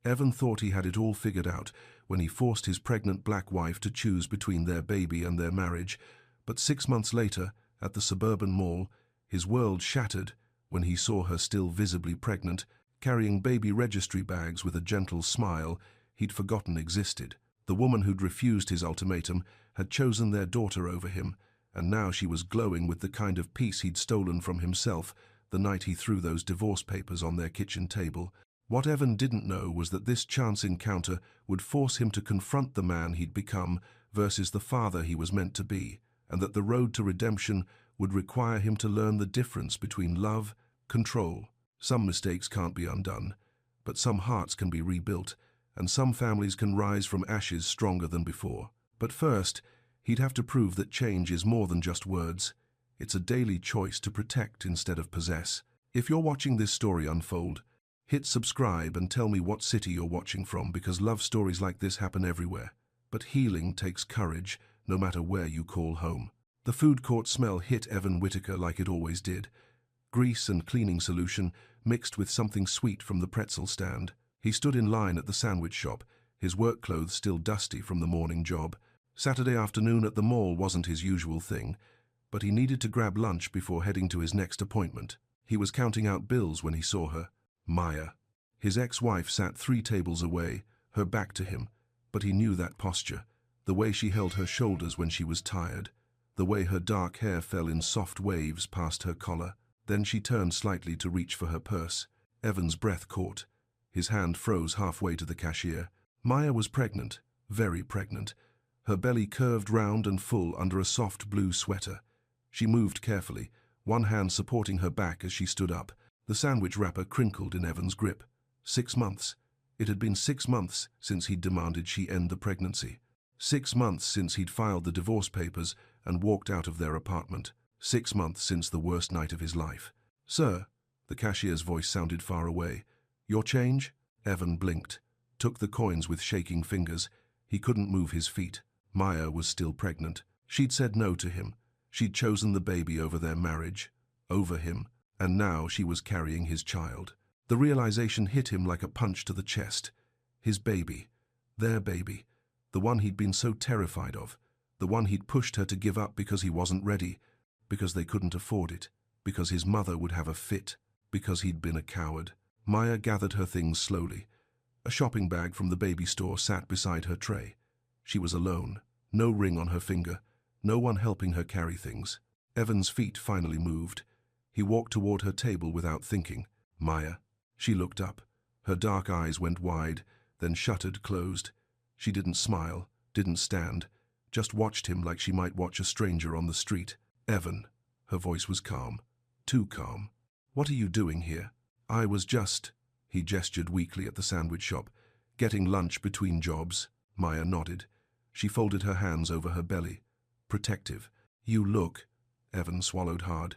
Evan thought he had it all figured out when he forced his pregnant black wife to choose between their baby and their marriage, but 6 months later, at the suburban mall, his world shattered when he saw her still visibly pregnant, carrying baby registry bags with a gentle smile he'd forgotten existed. The woman who'd refused his ultimatum had chosen their daughter over him, and now she was glowing with the kind of peace he'd stolen from himself the night he threw those divorce papers on their kitchen table. What Evan didn't know was that this chance encounter would force him to confront the man he'd become versus the father he was meant to be, and that the road to redemption would require him to learn the difference between love, control. Some mistakes can't be undone, but some hearts can be rebuilt, and some families can rise from ashes stronger than before. But first, he'd have to prove that change is more than just words. It's a daily choice to protect instead of possess. If you're watching this story unfold, hit subscribe and tell me what city you're watching from, because love stories like this happen everywhere. But healing takes courage, no matter where you call home. The food court smell hit Evan Whitaker like it always did. Grease and cleaning solution mixed with something sweet from the pretzel stand. He stood in line at the sandwich shop, his work clothes still dusty from the morning job. Saturday afternoon at the mall wasn't his usual thing, but he needed to grab lunch before heading to his next appointment. He was counting out bills when he saw her. Maya. His ex-wife sat 3 tables away, her back to him, but he knew that posture, the way she held her shoulders when she was tired, the way her dark hair fell in soft waves past her collar. Then she turned slightly to reach for her purse. Evan's breath caught. His hand froze halfway to the cashier. Maya was pregnant, very pregnant. Her belly curved round and full under a soft blue sweater. She moved carefully, one hand supporting her back as she stood up. The sandwich wrapper crinkled in Evan's grip. 6 months. It had been 6 months since he'd demanded she end the pregnancy. 6 months since he'd filed the divorce papers and walked out of their apartment. 6 months since the worst night of his life. "Sir," the cashier's voice sounded far away. "Your change?" Evan blinked, took the coins with shaking fingers. He couldn't move his feet. Maya was still pregnant. She'd said no to him. She'd chosen the baby over their marriage, over him, and now she was carrying his child. The realization hit him like a punch to the chest. His baby, their baby, the one he'd been so terrified of, the one he'd pushed her to give up because he wasn't ready, because they couldn't afford it, because his mother would have a fit, because he'd been a coward. Maya gathered her things slowly. A shopping bag from the baby store sat beside her tray. She was alone, no ring on her finger, no one helping her carry things. Evan's feet finally moved. He walked toward her table without thinking. "Maya." She looked up. Her dark eyes went wide, then shuttered, closed. She didn't smile, didn't stand, just watched him like she might watch a stranger on the street. "Evan." Her voice was calm, too calm. "What are you doing here?" "I was just," he gestured weakly at the sandwich shop, "getting lunch between jobs." Maya nodded. She folded her hands over her belly, protective. "You look," Evan swallowed hard.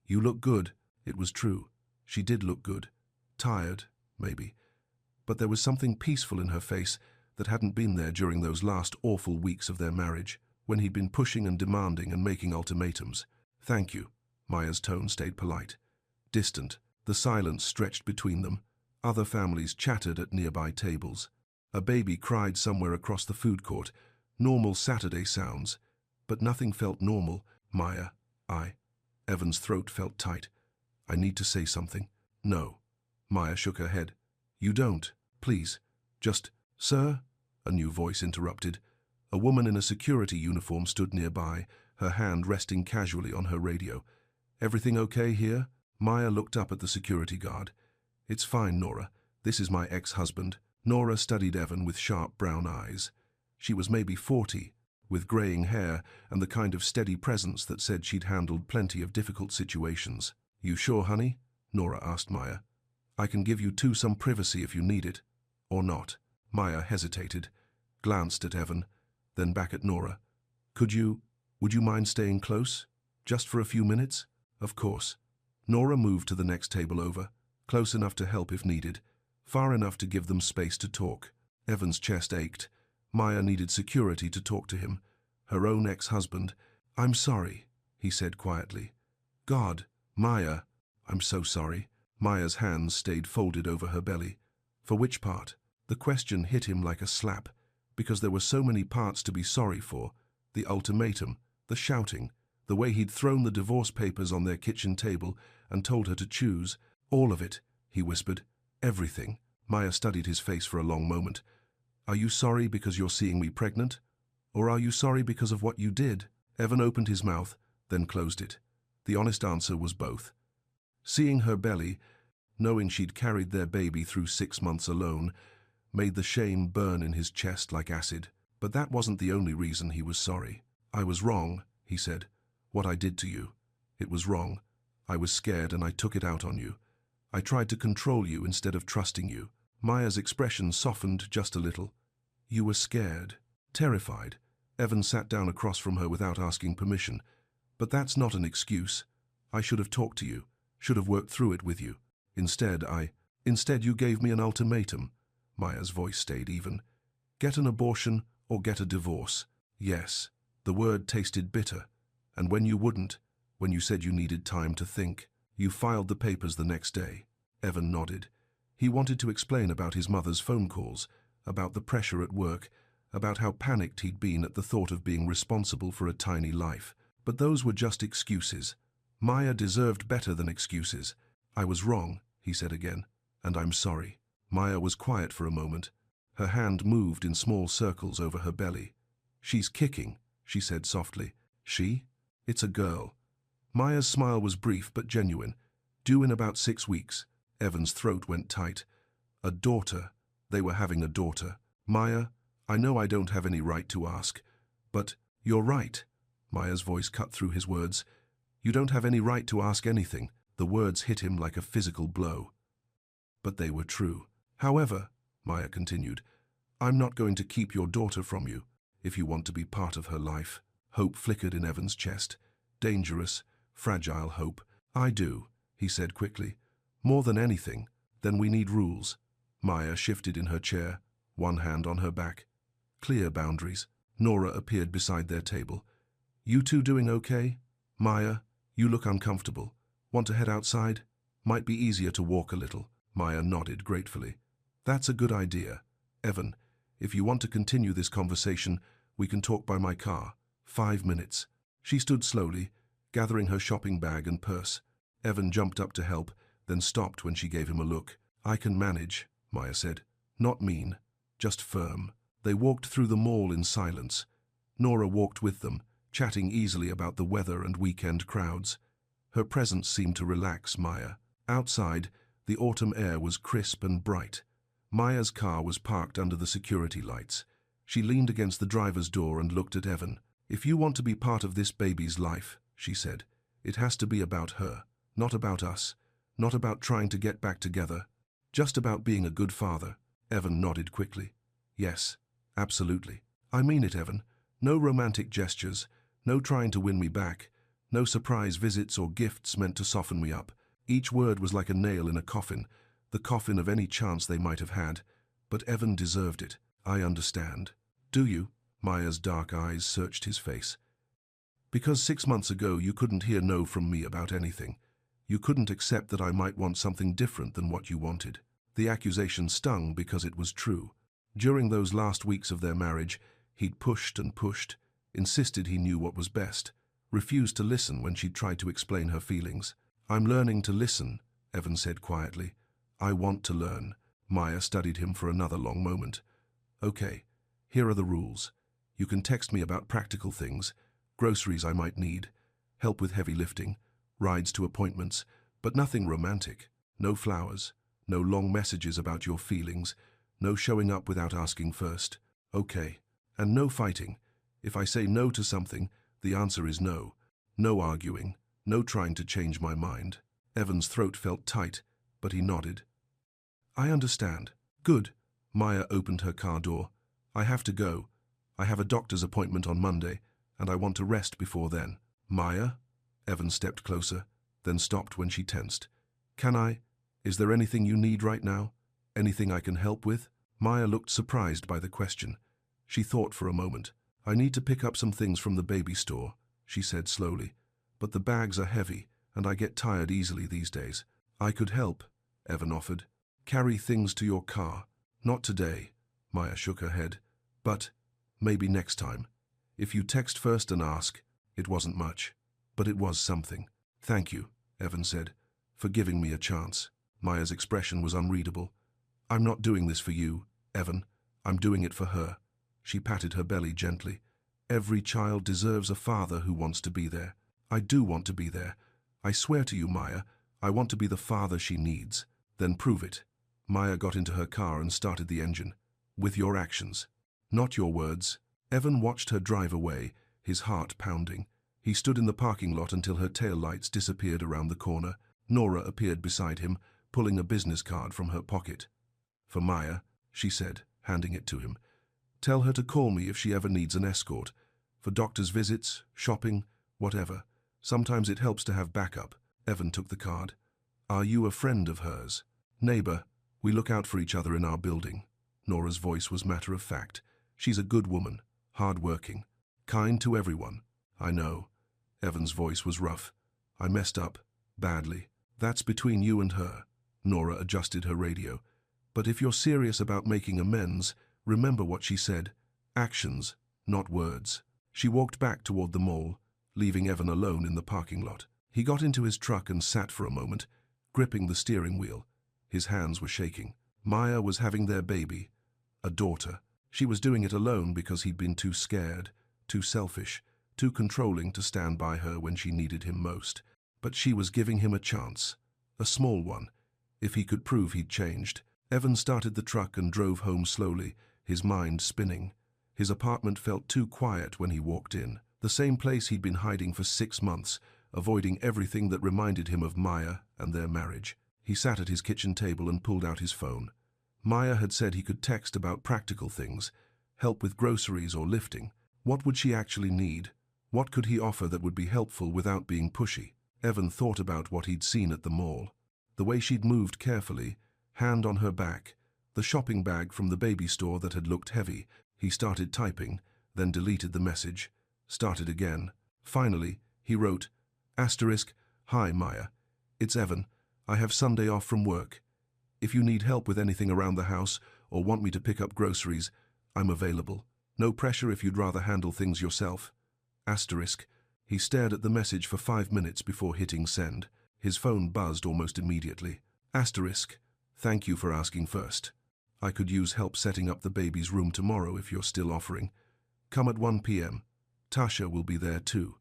"You look good." It was true. She did look good. Tired, maybe. But there was something peaceful in her face that hadn't been there during those last awful weeks of their marriage, when he'd been pushing and demanding and making ultimatums. "Thank you." Maya's tone stayed polite. Distant, the silence stretched between them. Other families chattered at nearby tables. A baby cried somewhere across the food court. Normal Saturday sounds. But nothing felt normal. "Maya, Evan's throat felt tight. "I need to say something." "No." Maya shook her head. "You don't. Please. Just..." "Sir?" a new voice interrupted. A woman in a security uniform stood nearby, her hand resting casually on her radio. "Everything okay here?" Maya looked up at the security guard. "It's fine, Nora. This is my ex-husband." Nora studied Evan with sharp brown eyes. She was maybe 40, with graying hair and the kind of steady presence that said she'd handled plenty of difficult situations. "You sure, honey?" Nora asked Maya. "I can give you two some privacy if you need it." "Or not." Maya hesitated, glanced at Evan, then back at Nora. Would you mind staying close? Just for a few minutes?" "Of course." Nora moved to the next table over, close enough to help if needed, far enough to give them space to talk. Evan's chest ached. Maya needed security to talk to him. Her own ex-husband. "I'm sorry," he said quietly. "God, Maya, I'm so sorry." Maya's hands stayed folded over her belly. "For which part?" The question hit him like a slap, because there were so many parts to be sorry for: the ultimatum, the shouting, the way he'd thrown the divorce papers on their kitchen table and told her to choose. All of it, he whispered. Everything. Maya studied his face for a long moment. Are you sorry because you're seeing me pregnant? Or are you sorry because of what you did? Evan opened his mouth, then closed it. The honest answer was both. Seeing her belly, knowing she'd carried their baby through 6 months alone, made the shame burn in his chest like acid. But that wasn't the only reason he was sorry. I was wrong, he said. What I did to you. It was wrong. I was scared and I took it out on you. I tried to control you instead of trusting you. Maya's expression softened just a little. You were scared, terrified. Evan sat down across from her without asking permission. But that's not an excuse. I should have talked to you, should have worked through it with you. Instead you gave me an ultimatum. Maya's voice stayed even. Get an abortion or get a divorce. Yes, the word tasted bitter. And when you wouldn't, when you said you needed time to think, you filed the papers the next day. Evan nodded. He wanted to explain about his mother's phone calls, about the pressure at work, about how panicked he'd been at the thought of being responsible for a tiny life. But those were just excuses. Maya deserved better than excuses. I was wrong, he said again, and I'm sorry. Maya was quiet for a moment. Her hand moved in small circles over her belly. She's kicking, she said softly. She? It's a girl. Maya's smile was brief but genuine. Due in about 6 weeks. Evan's throat went tight. A daughter. They were having a daughter. Maya, I know I don't have any right to ask, but you're right. Maya's voice cut through his words. You don't have any right to ask anything. The words hit him like a physical blow. But they were true. However, Maya continued, I'm not going to keep your daughter from you, if you want to be part of her life. Hope flickered in Evan's chest. Dangerous, fragile hope. I do, he said quickly. More than anything, then we need rules. Maya shifted in her chair, one hand on her back. Clear boundaries. Nora appeared beside their table. You two doing okay? Maya, you look uncomfortable. Want to head outside? Might be easier to walk a little. Maya nodded gratefully. That's a good idea. Evan, if you want to continue this conversation, we can talk by my car. 5 minutes. She stood slowly, gathering her shopping bag and purse. Evan jumped up to help, then stopped when she gave him a look. I can manage, Maya said. Not mean, just firm. They walked through the mall in silence. Nora walked with them, chatting easily about the weather and weekend crowds. Her presence seemed to relax Maya. Outside, the autumn air was crisp and bright. Maya's car was parked under the security lights. She leaned against the driver's door and looked at Evan. If you want to be part of this baby's life, she said, it has to be about her, not about us, not about trying to get back together, just about being a good father. Evan nodded quickly. Yes, absolutely. I mean it, Evan. No romantic gestures, no trying to win me back, no surprise visits or gifts meant to soften me up. Each word was like a nail in a coffin, the coffin of any chance they might have had. But Evan deserved it. I understand. Do you? Maya's dark eyes searched his face. Because 6 months ago you couldn't hear no from me about anything. You couldn't accept that I might want something different than what you wanted. The accusation stung because it was true. During those last weeks of their marriage, he'd pushed and pushed, insisted he knew what was best, refused to listen when she'd tried to explain her feelings. I'm learning to listen, Evan said quietly. I want to learn. Maya studied him for another long moment. Okay, here are the rules. You can text me about practical things, groceries I might need, help with heavy lifting, rides to appointments, but nothing romantic. No flowers, no long messages about your feelings, no showing up without asking first. Okay. And no fighting. If I say no to something, the answer is no. No arguing, no trying to change my mind. Evan's throat felt tight, but he nodded. I understand. Good. Maya opened her car door. I have to go. I have a doctor's appointment on Monday, and I want to rest before then. Maya? Evan stepped closer, then stopped when she tensed. Is there anything you need right now? Anything I can help with? Maya looked surprised by the question. She thought for a moment. I need to pick up some things from the baby store, she said slowly. But the bags are heavy, and I get tired easily these days. I could help, Evan offered. Carry things to your car. Not today, Maya shook her head. But maybe next time. If you text first and ask. It wasn't much, but it was something. Thank you, Evan said, for giving me a chance. Maya's expression was unreadable. I'm not doing this for you, Evan. I'm doing it for her. She patted her belly gently. Every child deserves a father who wants to be there. I do want to be there. I swear to you, Maya, I want to be the father she needs. Then prove it. Maya got into her car and started the engine. With your actions. Not your words. Evan watched her drive away, his heart pounding. He stood in the parking lot until her tail lights disappeared around the corner. Nora appeared beside him, pulling a business card from her pocket. For Maya, she said, handing it to him. Tell her to call me if she ever needs an escort. For doctor's visits, shopping, whatever. Sometimes it helps to have backup. Evan took the card. Are you a friend of hers? Neighbor, we look out for each other in our building. Nora's voice was matter-of-fact. She's a good woman, hard-working, kind to everyone. I know. Evan's voice was rough. I messed up, badly. That's between you and her. Nora adjusted her radio. But if you're serious about making amends, remember what she said. Actions, not words. She walked back toward the mall, leaving Evan alone in the parking lot. He got into his truck and sat for a moment, gripping the steering wheel. His hands were shaking. Maya was having their baby, a daughter. She was doing it alone because he'd been too scared, too selfish, too controlling to stand by her when she needed him most. But she was giving him a chance, a small one, if he could prove he'd changed. Evan started the truck and drove home slowly, his mind spinning. His apartment felt too quiet when he walked in, the same place he'd been hiding for 6 months, avoiding everything that reminded him of Maya and their marriage. He sat at his kitchen table and pulled out his phone. Maya had said he could text about practical things, help with groceries or lifting. What would she actually need? What could he offer that would be helpful without being pushy? Evan thought about what he'd seen at the mall. The way she'd moved carefully, hand on her back, the shopping bag from the baby store that had looked heavy. He started typing, then deleted the message, started again. Finally, he wrote, Hi Maya, it's Evan. I have Sunday off from work. If you need help with anything around the house or want me to pick up groceries, I'm available. No pressure if you'd rather handle things yourself. He stared at the message for 5 minutes before hitting send. His phone buzzed almost immediately. Thank you for asking first. I could use help setting up the baby's room tomorrow if you're still offering. Come at 1 p.m. Tasha will be there too.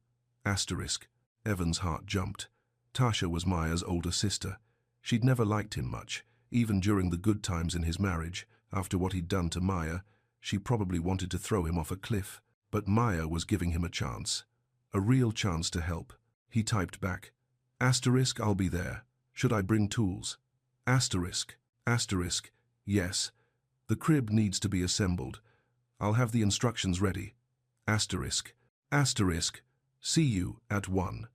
Evan's heart jumped. Tasha was Maya's older sister. She'd never liked him much, even during the good times in his marriage. After what he'd done to Maya, she probably wanted to throw him off a cliff. But Maya was giving him a chance. A real chance to help. He typed back, I'll be there. Should I bring tools? Yes. The crib needs to be assembled. I'll have the instructions ready. See you at 1.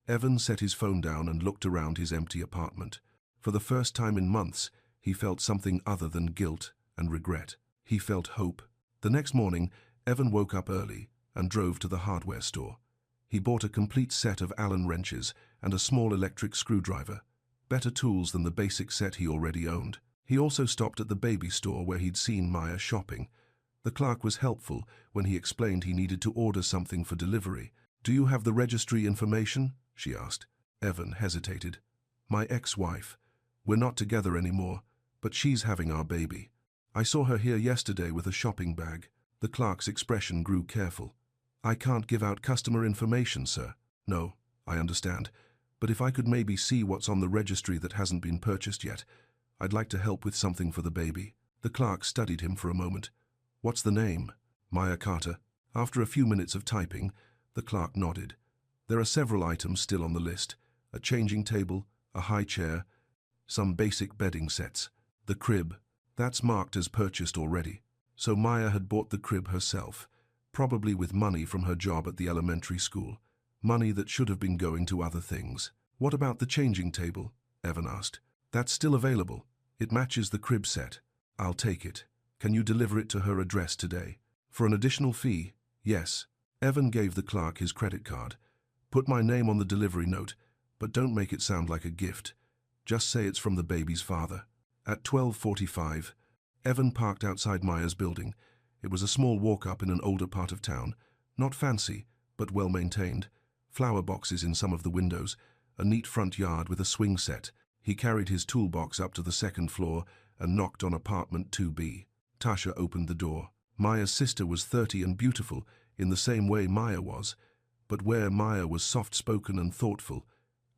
Evan set his phone down and looked around his empty apartment. For the first time in months, he felt something other than guilt and regret. He felt hope. The next morning, Evan woke up early and drove to the hardware store. He bought a complete set of Allen wrenches and a small electric screwdriver, better tools than the basic set he already owned. He also stopped at the baby store where he'd seen Maya shopping. The clerk was helpful when he explained he needed to order something for delivery. Do you have the registry information? She asked. Evan hesitated. My ex-wife. We're not together anymore, but she's having our baby. I saw her here yesterday with a shopping bag. The clerk's expression grew careful. I can't give out customer information, sir. No, I understand. But if I could maybe see what's on the registry that hasn't been purchased yet, I'd like to help with something for the baby. The clerk studied him for a moment. What's the name? Maya Carter. After a few minutes of typing, the clerk nodded. There are several items still on the list. A changing table, a high chair, some basic bedding sets. The crib. That's marked as purchased already. So Maya had bought the crib herself, probably with money from her job at the elementary school. Money that should have been going to other things. What about the changing table? Evan asked. That's still available. It matches the crib set. I'll take it. Can you deliver it to her address today? For an additional fee? Yes. Evan gave the clerk his credit card. Put my name on the delivery note, but don't make it sound like a gift. Just say it's from the baby's father. At 12:45, Evan parked outside Maya's building. It was a small walk-up in an older part of town, not fancy, but well-maintained. Flower boxes in some of the windows, a neat front yard with a swing set. He carried his toolbox up to the second floor and knocked on apartment 2B. Tasha opened the door. Maya's sister was 30 and beautiful, in the same way Maya was, but where Maya was soft-spoken and thoughtful,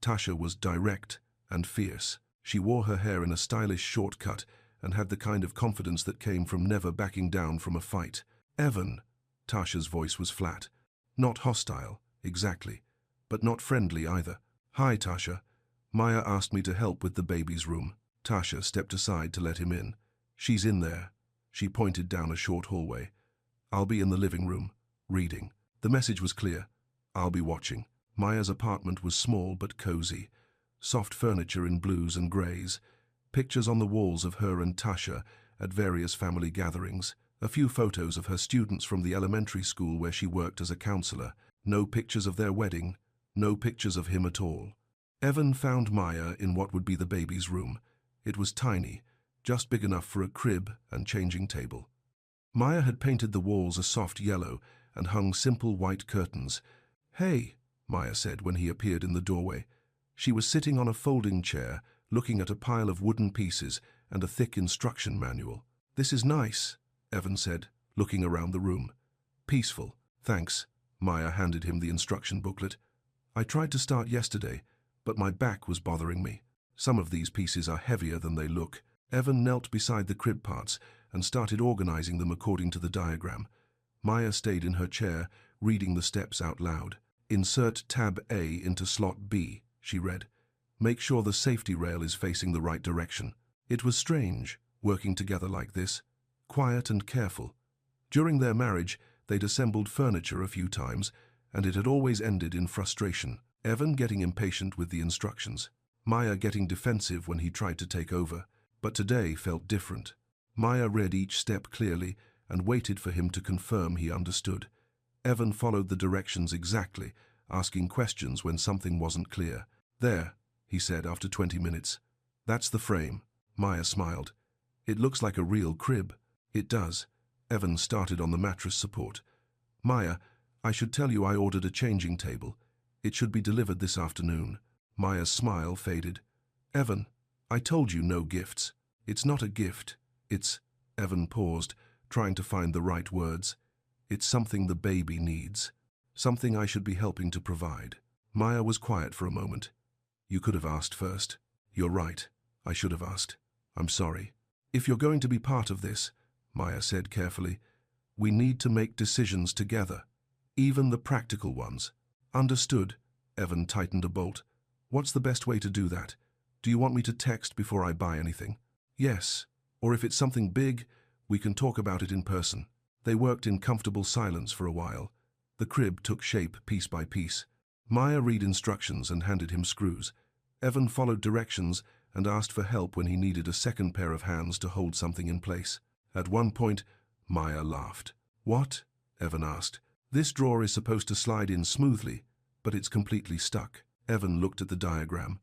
Tasha was direct and fierce. She wore her hair in a stylish short cut and had the kind of confidence that came from never backing down from a fight. "Evan," Tasha's voice was flat. Not hostile, exactly, but not friendly either. "Hi, Tasha. Maya asked me to help with the baby's room." Tasha stepped aside to let him in. "She's in there." She pointed down a short hallway. "I'll be in the living room, reading." The message was clear. "I'll be watching." Maya's apartment was small but cozy. Soft furniture in blues and greys. Pictures on the walls of her and Tasha at various family gatherings. A few photos of her students from the elementary school where she worked as a counselor. No pictures of their wedding. No pictures of him at all. Evan found Maya in what would be the baby's room. It was tiny, just big enough for a crib and changing table. Maya had painted the walls a soft yellow and hung simple white curtains. "Hey," Maya said when he appeared in the doorway. She was sitting on a folding chair, looking at a pile of wooden pieces and a thick instruction manual. "This is nice," Evan said, looking around the room. "Peaceful, thanks." Maya handed him the instruction booklet. "I tried to start yesterday, but my back was bothering me. Some of these pieces are heavier than they look." Evan knelt beside the crib parts and started organizing them according to the diagram. Maya stayed in her chair, reading the steps out loud. "Insert tab A into slot B," she read. "Make sure the safety rail is facing the right direction." It was strange, working together like this, quiet and careful. During their marriage, they'd assembled furniture a few times, and it had always ended in frustration. Evan getting impatient with the instructions. Maya getting defensive when he tried to take over. But today felt different. Maya read each step clearly and waited for him to confirm he understood. Evan followed the directions exactly, asking questions when something wasn't clear. "There," he said after 20 minutes. "That's the frame." Maya smiled. "It looks like a real crib." "It does." Evan started on the mattress support. "Maya, I should tell you I ordered a changing table. It should be delivered this afternoon." Maya's smile faded. "Evan, I told you no gifts." "It's not a gift. It's—" Evan paused, trying to find the right words. "It's something the baby needs. Something I should be helping to provide." Maya was quiet for a moment. "You could have asked first." "You're right. I should have asked. I'm sorry." "If you're going to be part of this," Maya said carefully, "we need to make decisions together. Even the practical ones." "Understood." Evan tightened a bolt. "What's the best way to do that? Do you want me to text before I buy anything?" "Yes. Or if it's something big, we can talk about it in person." They worked in comfortable silence for a while. The crib took shape piece by piece. Maya read instructions and handed him screws. Evan followed directions and asked for help when he needed a second pair of hands to hold something in place. At one point, Maya laughed. "What?" Evan asked. "This drawer is supposed to slide in smoothly, but it's completely stuck." Evan looked at the diagram.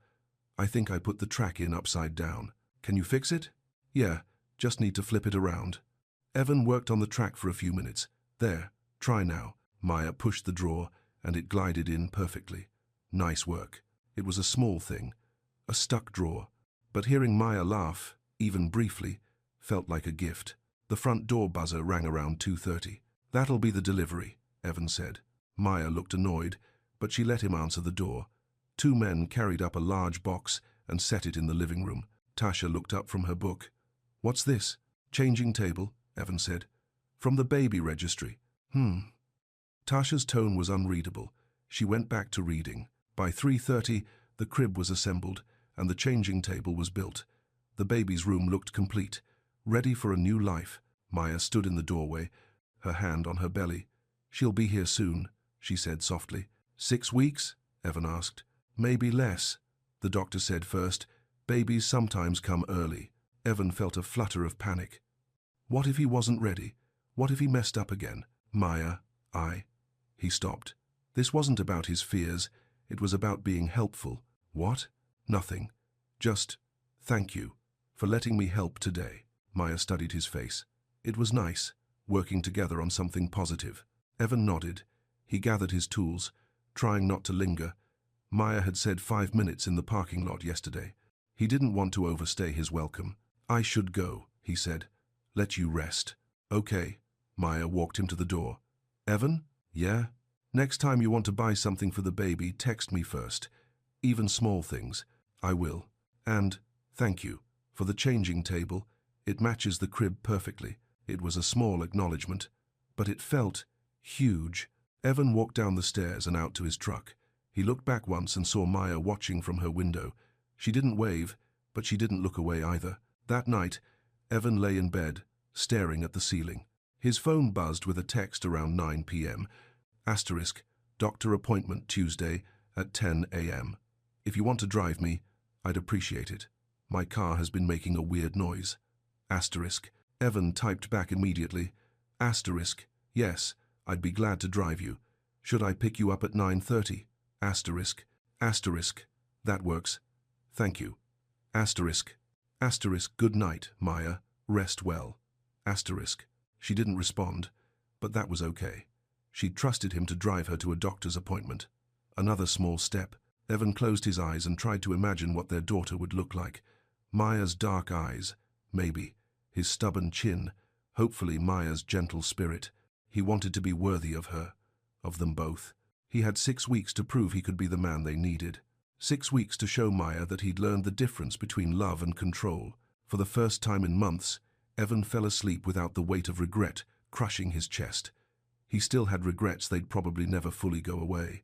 "I think I put the track in upside down. Can you fix it?" "Yeah, just need to flip it around." Evan worked on the track for a few minutes. "There, try now." Maya pushed the drawer, and it glided in perfectly. "Nice work." It was a small thing, a stuck drawer, but hearing Maya laugh, even briefly, felt like a gift. The front door buzzer rang around 2:30. "That'll be the delivery," Evan said. Maya looked annoyed, but she let him answer the door. Two men carried up a large box and set it in the living room. Tasha looked up from her book. "What's this?" "Changing table," Evan said. "From the baby registry." Tasha's tone was unreadable. She went back to reading. By 3:30, the crib was assembled, and the changing table was built. The baby's room looked complete, ready for a new life. Maya stood in the doorway, her hand on her belly. "She'll be here soon," she said softly. 6 weeks? Evan asked. "Maybe less," the doctor said first. "Babies sometimes come early." Evan felt a flutter of panic. What if he wasn't ready? What if he messed up again? "Maya, He stopped. This wasn't about his fears. It was about being helpful. "What?" "Nothing. Just, thank you." for letting me help today. Maya studied his face. It was nice, working together on something positive. Evan nodded. He gathered his tools, trying not to linger. Maya had said 5 minutes in the parking lot yesterday. He didn't want to overstay his welcome. I should go, he said. Let you rest. Okay. Maya walked him to the door. Evan? Yeah? Next time you want to buy something for the baby, text me first. Even small things. I will. And, thank you, for the changing table. It matches the crib perfectly. It was a small acknowledgement, but it felt huge. Evan walked down the stairs and out to his truck. He looked back once and saw Maya watching from her window. She didn't wave, but she didn't look away either. That night, Evan lay in bed, staring at the ceiling. His phone buzzed with a text around 9 p.m. Asterisk, doctor appointment Tuesday at 10 a.m. If you want to drive me, I'd appreciate it. My car has been making a weird noise. Asterisk. Evan typed back immediately. Asterisk. Yes, I'd be glad to drive you. Should I pick you up at 9:30? Asterisk. Asterisk. That works. Thank you. Asterisk. Asterisk. Good night, Maya. Rest well. Asterisk. She didn't respond, but that was okay. She'd trusted him to drive her to a doctor's appointment. Another small step. Evan closed his eyes and tried to imagine what their daughter would look like. Maya's dark eyes, maybe. His stubborn chin, hopefully Maya's gentle spirit. He wanted to be worthy of her, of them both. He had 6 weeks to prove he could be the man they needed. 6 weeks to show Maya that he'd learned the difference between love and control. For the first time in months, Evan fell asleep without the weight of regret crushing his chest. He still had regrets they'd probably never fully go away.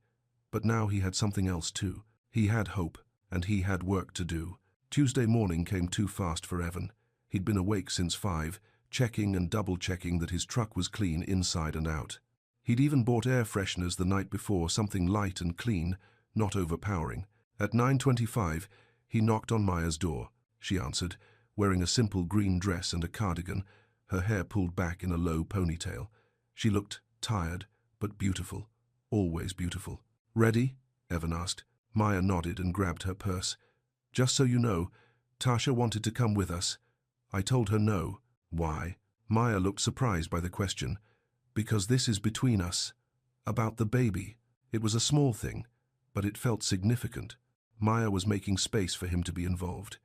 But now he had something else too. He had hope, and he had work to do. Tuesday morning came too fast for Evan. He'd been awake since 5, checking and double-checking that his truck was clean inside and out. He'd even bought air fresheners the night before, something light and clean, not overpowering. At 9:25, he knocked on Maya's door. She answered, wearing a simple green dress and a cardigan, her hair pulled back in a low ponytail. She looked tired, but beautiful, always beautiful. Ready? Evan asked. Maya nodded and grabbed her purse. Just so you know, Tasha wanted to come with us. I told her no. Why? Maya looked surprised by the question. Because this is between us. About the baby. It was a small thing, but it felt significant. Maya was making space for him to be involved.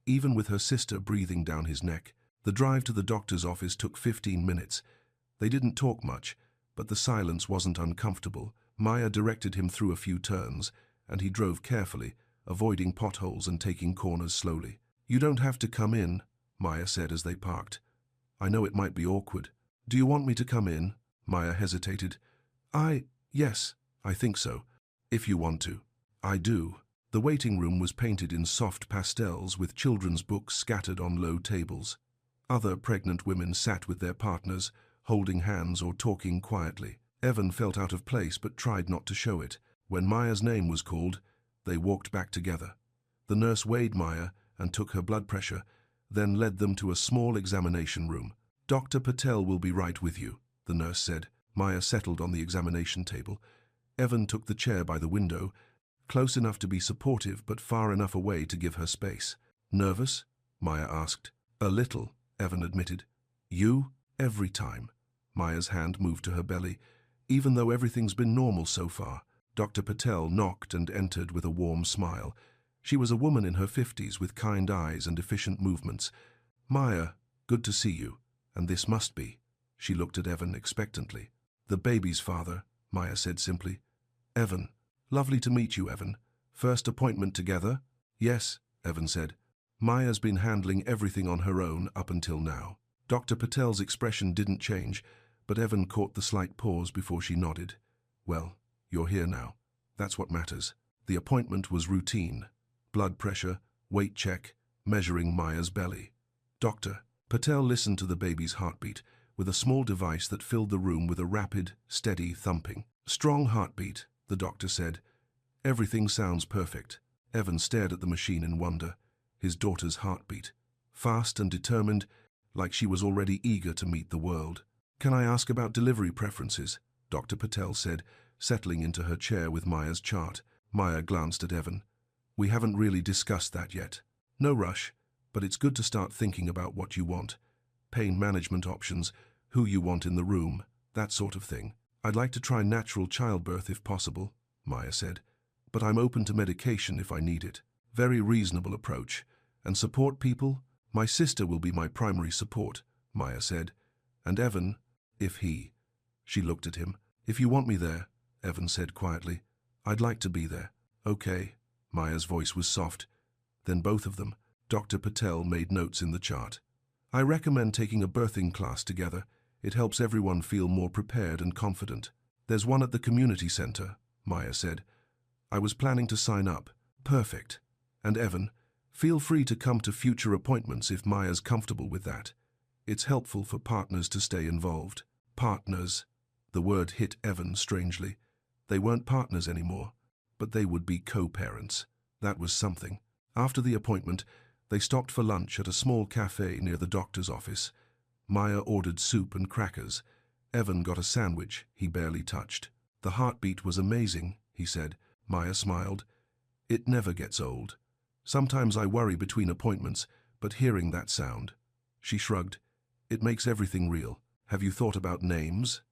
Even with her sister breathing down his neck. The drive to the doctor's office took 15 minutes. They didn't talk much, but the silence wasn't uncomfortable. Maya directed him through a few turns, and he drove carefully, avoiding potholes and taking corners slowly. You don't have to come in, Maya said as they parked. I know it might be awkward. Do you want me to come in? Maya hesitated. Yes, I think so. If you want to. I do. The waiting room was painted in soft pastels with children's books scattered on low tables. Other pregnant women sat with their partners, holding hands or talking quietly. Evan felt out of place but tried not to show it. When Maya's name was called, they walked back together. The nurse weighed Maya and took her blood pressure, then led them to a small examination room. Dr. Patel will be right with you, the nurse said. Maya settled on the examination table. Evan took the chair by the window, close enough to be supportive but far enough away to give her space. Nervous? Maya asked. A little, Evan admitted. You? Every time. Maya's hand moved to her belly. Even though everything's been normal so far. Dr. Patel knocked and entered with a warm smile. She was a woman in her 50s with kind eyes and efficient movements. Maya, good to see you. And this must be. She looked at Evan expectantly. The baby's father, Maya said simply. Evan. Lovely to meet you, Evan. First appointment together? Yes, Evan said. Maya's been handling everything on her own up until now. Dr. Patel's expression didn't change, but Evan caught the slight pause before she nodded. Well, you're here now. That's what matters. The appointment was routine. Blood pressure, weight check, measuring Maya's belly. Dr. Patel listened to the baby's heartbeat with a small device that filled the room with a rapid, steady thumping. Strong heartbeat, the doctor said. Everything sounds perfect. Evan stared at the machine in wonder. His daughter's heartbeat. Fast and determined, like she was already eager to meet the world. Can I ask about delivery preferences? Dr. Patel said, settling into her chair with Maya's chart. Maya glanced at Evan. We haven't really discussed that yet. No rush. But it's good to start thinking about what you want. Pain management options, who you want in the room, that sort of thing. I'd like to try natural childbirth if possible, Maya said. But I'm open to medication if I need it. Very reasonable approach. And support people? My sister will be my primary support, Maya said. And Evan, if he. She looked at him. If you want me there, Evan said quietly. I'd like to be there. Okay. Maya's voice was soft. Then both of them. Dr. Patel made notes in the chart. I recommend taking a birthing class together. It helps everyone feel more prepared and confident. There's one at the community center, Maya said. I was planning to sign up. Perfect. And Evan, feel free to come to future appointments if Maya's comfortable with that. It's helpful for partners to stay involved. Partners. The word hit Evan strangely. They weren't partners anymore, but they would be co-parents. That was something. After the appointment, they stopped for lunch at a small cafe near the doctor's office. Maya ordered soup and crackers. Evan got a sandwich he barely touched. The heartbeat was amazing, he said. Maya smiled. It never gets old. Sometimes I worry between appointments, but hearing that sound. She shrugged. It makes everything real. Have you thought about names?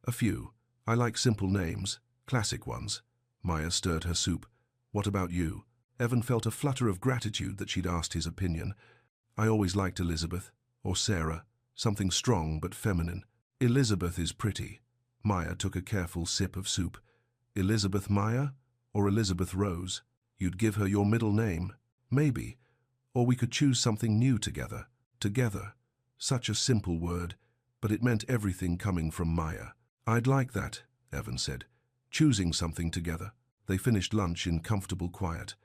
A few. I like simple names, classic ones. Maya stirred her soup. What about you? Evan felt a flutter of gratitude that she'd asked his opinion. I always liked Elizabeth, or Sarah, something strong but feminine. Elizabeth is pretty. Maya took a careful sip of soup. Elizabeth Maya, or Elizabeth Rose? You'd give her your middle name? Maybe. Or we could choose something new together. Together. Such a simple word, but it meant everything coming from Maya. I'd like that, Evan said. Choosing something together. They finished lunch in comfortable quiet.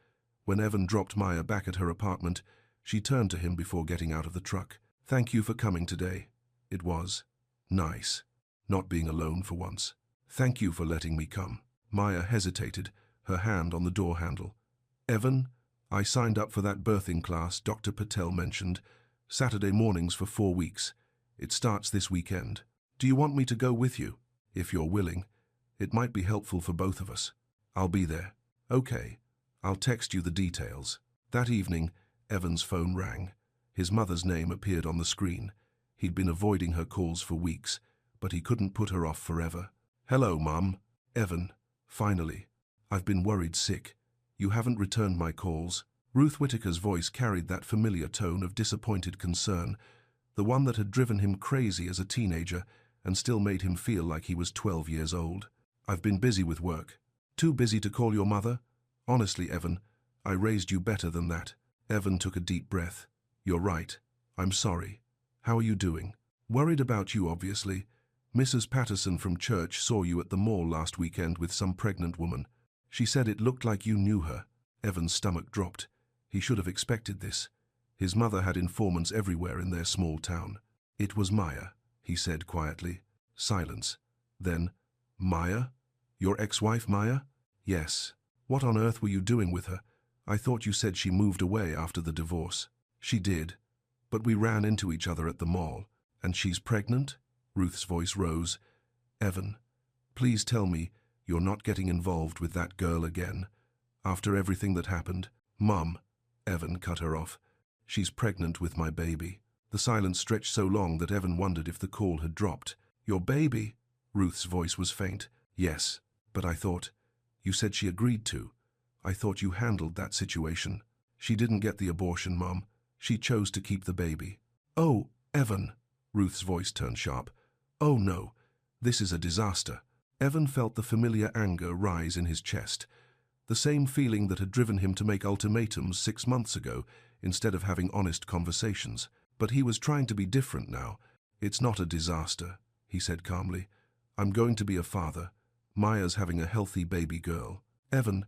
When Evan dropped Maya back at her apartment, she turned to him before getting out of the truck. Thank you for coming today. It was nice, not being alone for once. Thank you for letting me come. Maya hesitated, her hand on the door handle. Evan, I signed up for that birthing class Dr. Patel mentioned. Saturday mornings for 4 weeks. It starts this weekend. Do you want me to go with you? If you're willing. It might be helpful for both of us. I'll be there. Okay. I'll text you the details. That evening, Evan's phone rang. His mother's name appeared on the screen. He'd been avoiding her calls for weeks, but he couldn't put her off forever. Hello, Mum. Evan. Finally. I've been worried sick. You haven't returned my calls. Ruth Whitaker's voice carried that familiar tone of disappointed concern, the one that had driven him crazy as a teenager and still made him feel like he was 12 years old. I've been busy with work. Too busy to call your mother? Honestly, Evan, I raised you better than that. Evan took a deep breath. You're right. I'm sorry. How are you doing? Worried about you, obviously. Mrs. Patterson from church saw you at the mall last weekend with some pregnant woman. She said it looked like you knew her. Evan's stomach dropped. He should have expected this. His mother had informants everywhere in their small town. It was Maya, he said quietly. Silence. Then, Maya? Your ex-wife, Maya? Yes. What on earth were you doing with her? I thought you said she moved away after the divorce. She did. But we ran into each other at the mall. And she's pregnant? Ruth's voice rose. Evan, please tell me you're not getting involved with that girl again. After everything that happened. Mum. Evan cut her off. She's pregnant with my baby. The silence stretched so long that Evan wondered if the call had dropped. Your baby? Ruth's voice was faint. Yes, but I thought... You said she agreed to. I thought you handled that situation. She didn't get the abortion, Mum. She chose to keep the baby. Oh, Evan. Ruth's voice turned sharp. Oh no, this is a disaster. Evan felt the familiar anger rise in his chest. The same feeling that had driven him to make ultimatums 6 months ago, instead of having honest conversations. But he was trying to be different now. It's not a disaster, he said calmly. I'm going to be a father. Maya's having a healthy baby girl. Evan,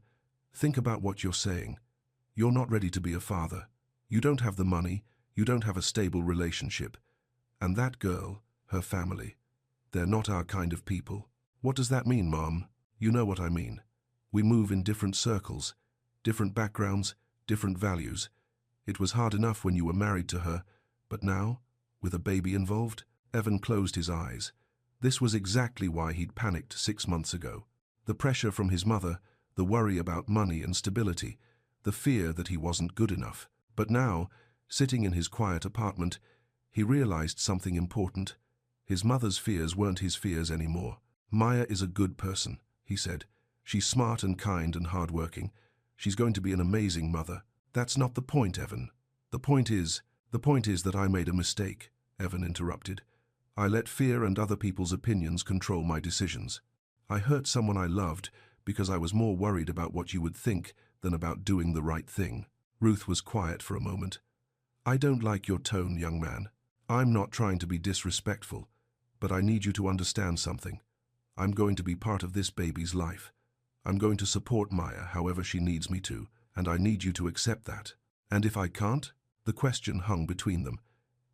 think about what you're saying. You're not ready to be a father. You don't have the money. You don't have a stable relationship. And that girl, her family, they're not our kind of people. What does that mean, Mom? You know what I mean. We move in different circles, different backgrounds, different values. It was hard enough when you were married to her, but now, with a baby involved? Evan closed his eyes. This was exactly why he'd panicked 6 months ago. The pressure from his mother, the worry about money and stability, the fear that he wasn't good enough. But now, Sitting in his quiet apartment, he realized something important. His mother's fears weren't his fears anymore. Maya is a good person, he said. She's smart and kind and hardworking. She's going to be an amazing mother. That's not the point, Evan. The point is that I made a mistake, Evan interrupted. I let fear and other people's opinions control my decisions. I hurt someone I loved because I was more worried about what you would think than about doing the right thing. Ruth was quiet for a moment. I don't like your tone, young man. I'm not trying to be disrespectful, but I need you to understand something. I'm going to be part of this baby's life. I'm going to support Maya however she needs me to, and I need you to accept that. And if I can't? The question hung between them.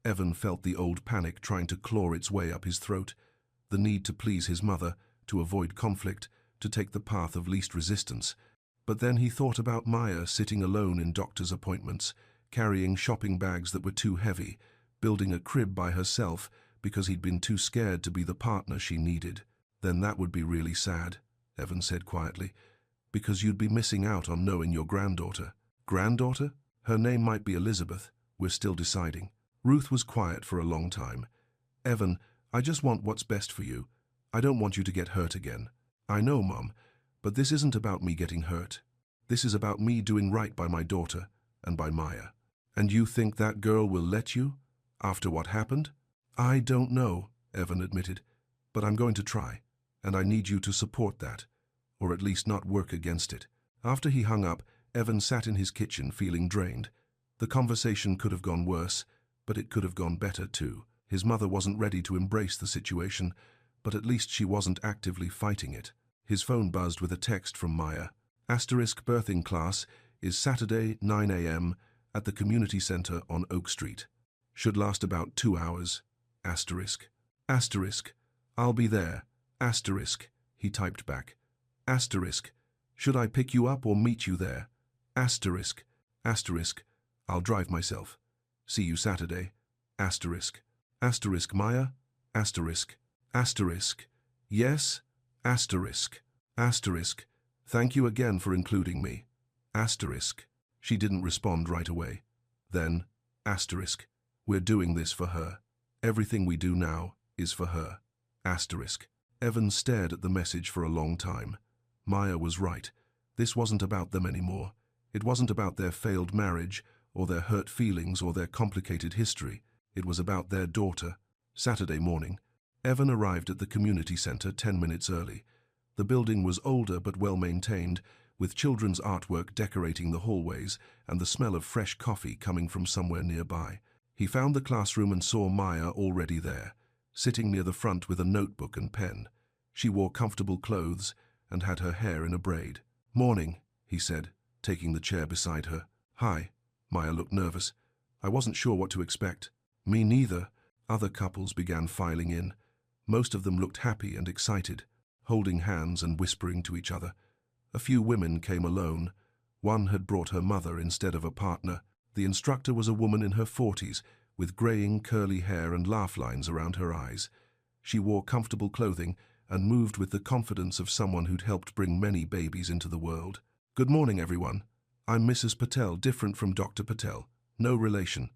Evan felt the old panic trying to claw its way up his throat, the need to please his mother, to avoid conflict, to take the path of least resistance. But then he thought about Maya sitting alone in doctor's appointments, carrying shopping bags that were too heavy, building a crib by herself because he'd been too scared to be the partner she needed. Then that would be really sad, Evan said quietly, because you'd be missing out on knowing your granddaughter. Granddaughter? Her name might be Elizabeth. We're still deciding. Ruth was quiet for a long time. Evan, I just want what's best for you. I don't want you to get hurt again. I know, Mom, but this isn't about me getting hurt. This is about me doing right by my daughter and by Maya. And you think that girl will let you? After what happened? I don't know, Evan admitted, but I'm going to try, and I need you to support that, or at least not work against it. After he hung up, Evan sat in his kitchen feeling drained. The conversation could have gone worse, but it could have gone better too. His mother wasn't ready to embrace the situation, but at least she wasn't actively fighting it. His phone buzzed with a text from Maya. Asterisk birthing class is Saturday, 9 a.m. at the community center on Oak Street. Should last about 2 hours. Asterisk. Asterisk. I'll be there. Asterisk. He typed back. Asterisk. Should I pick you up or meet you there? Asterisk. Asterisk. I'll drive myself. See you Saturday. Asterisk. Asterisk Maya. Asterisk. Asterisk. Yes. Asterisk. Asterisk. Thank you again for including me. Asterisk. She didn't respond right away. Then, asterisk. We're doing this for her. Everything we do now is for her. Asterisk. Evan stared at the message for a long time. Maya was right. This wasn't about them anymore. It wasn't about their failed marriage, or their hurt feelings, or their complicated history. It was about their daughter. Saturday morning, Evan arrived at the community center 10 minutes early. The building was older but well-maintained, with children's artwork decorating the hallways and the smell of fresh coffee coming from somewhere nearby. He found the classroom and saw Maya already there, sitting near the front with a notebook and pen. She wore comfortable clothes and had her hair in a braid. "Morning," he said, taking the chair beside her. "Hi." Maya looked nervous. "I wasn't sure what to expect." "Me neither." Other couples began filing in. Most of them looked happy and excited, holding hands and whispering to each other. A few women came alone. One had brought her mother instead of a partner. The instructor was a woman in her 40s, with graying curly hair and laugh lines around her eyes. She wore comfortable clothing and moved with the confidence of someone who'd helped bring many babies into the world. "Good morning, everyone. I'm Mrs. Patel, different from Dr. Patel. No relation."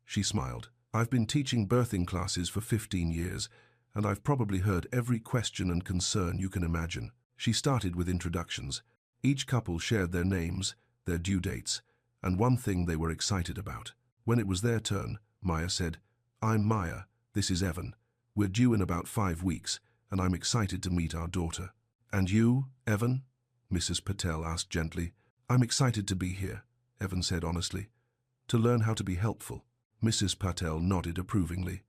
She smiled. "I've been teaching birthing classes for 15 years, and I've probably heard every question and concern you can imagine." She started with introductions. Each couple shared their names, their due dates, and one thing they were excited about. When it was their turn, Maya said, "I'm Maya, this is Evan. We're due in about 5 weeks, and I'm excited to meet our daughter." "And you, Evan?" Mrs. Patel asked gently. "I'm excited to be here," Evan said honestly, "to learn how to be helpful." Mrs. Patel nodded approvingly.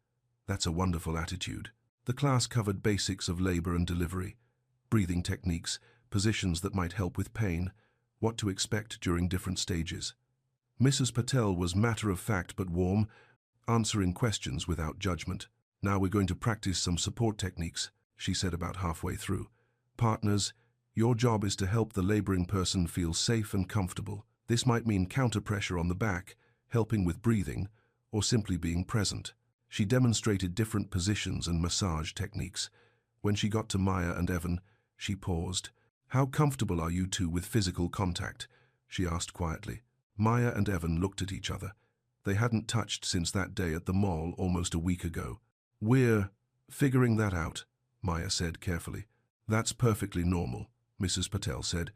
"That's a wonderful attitude." The class covered basics of labor and delivery, breathing techniques, positions that might help with pain, what to expect during different stages. Mrs. Patel was matter-of-fact but warm, answering questions without judgment. "Now we're going to practice some support techniques," she said about halfway through. "Partners, your job is to help the laboring person feel safe and comfortable. This might mean counter-pressure on the back, helping with breathing, or simply being present." She demonstrated different positions and massage techniques. When she got to Maya and Evan, she paused. "How comfortable are you two with physical contact?" she asked quietly. Maya and Evan looked at each other. They hadn't touched since that day at the mall almost a week ago. "We're figuring that out," Maya said carefully. "That's perfectly normal," Mrs. Patel said.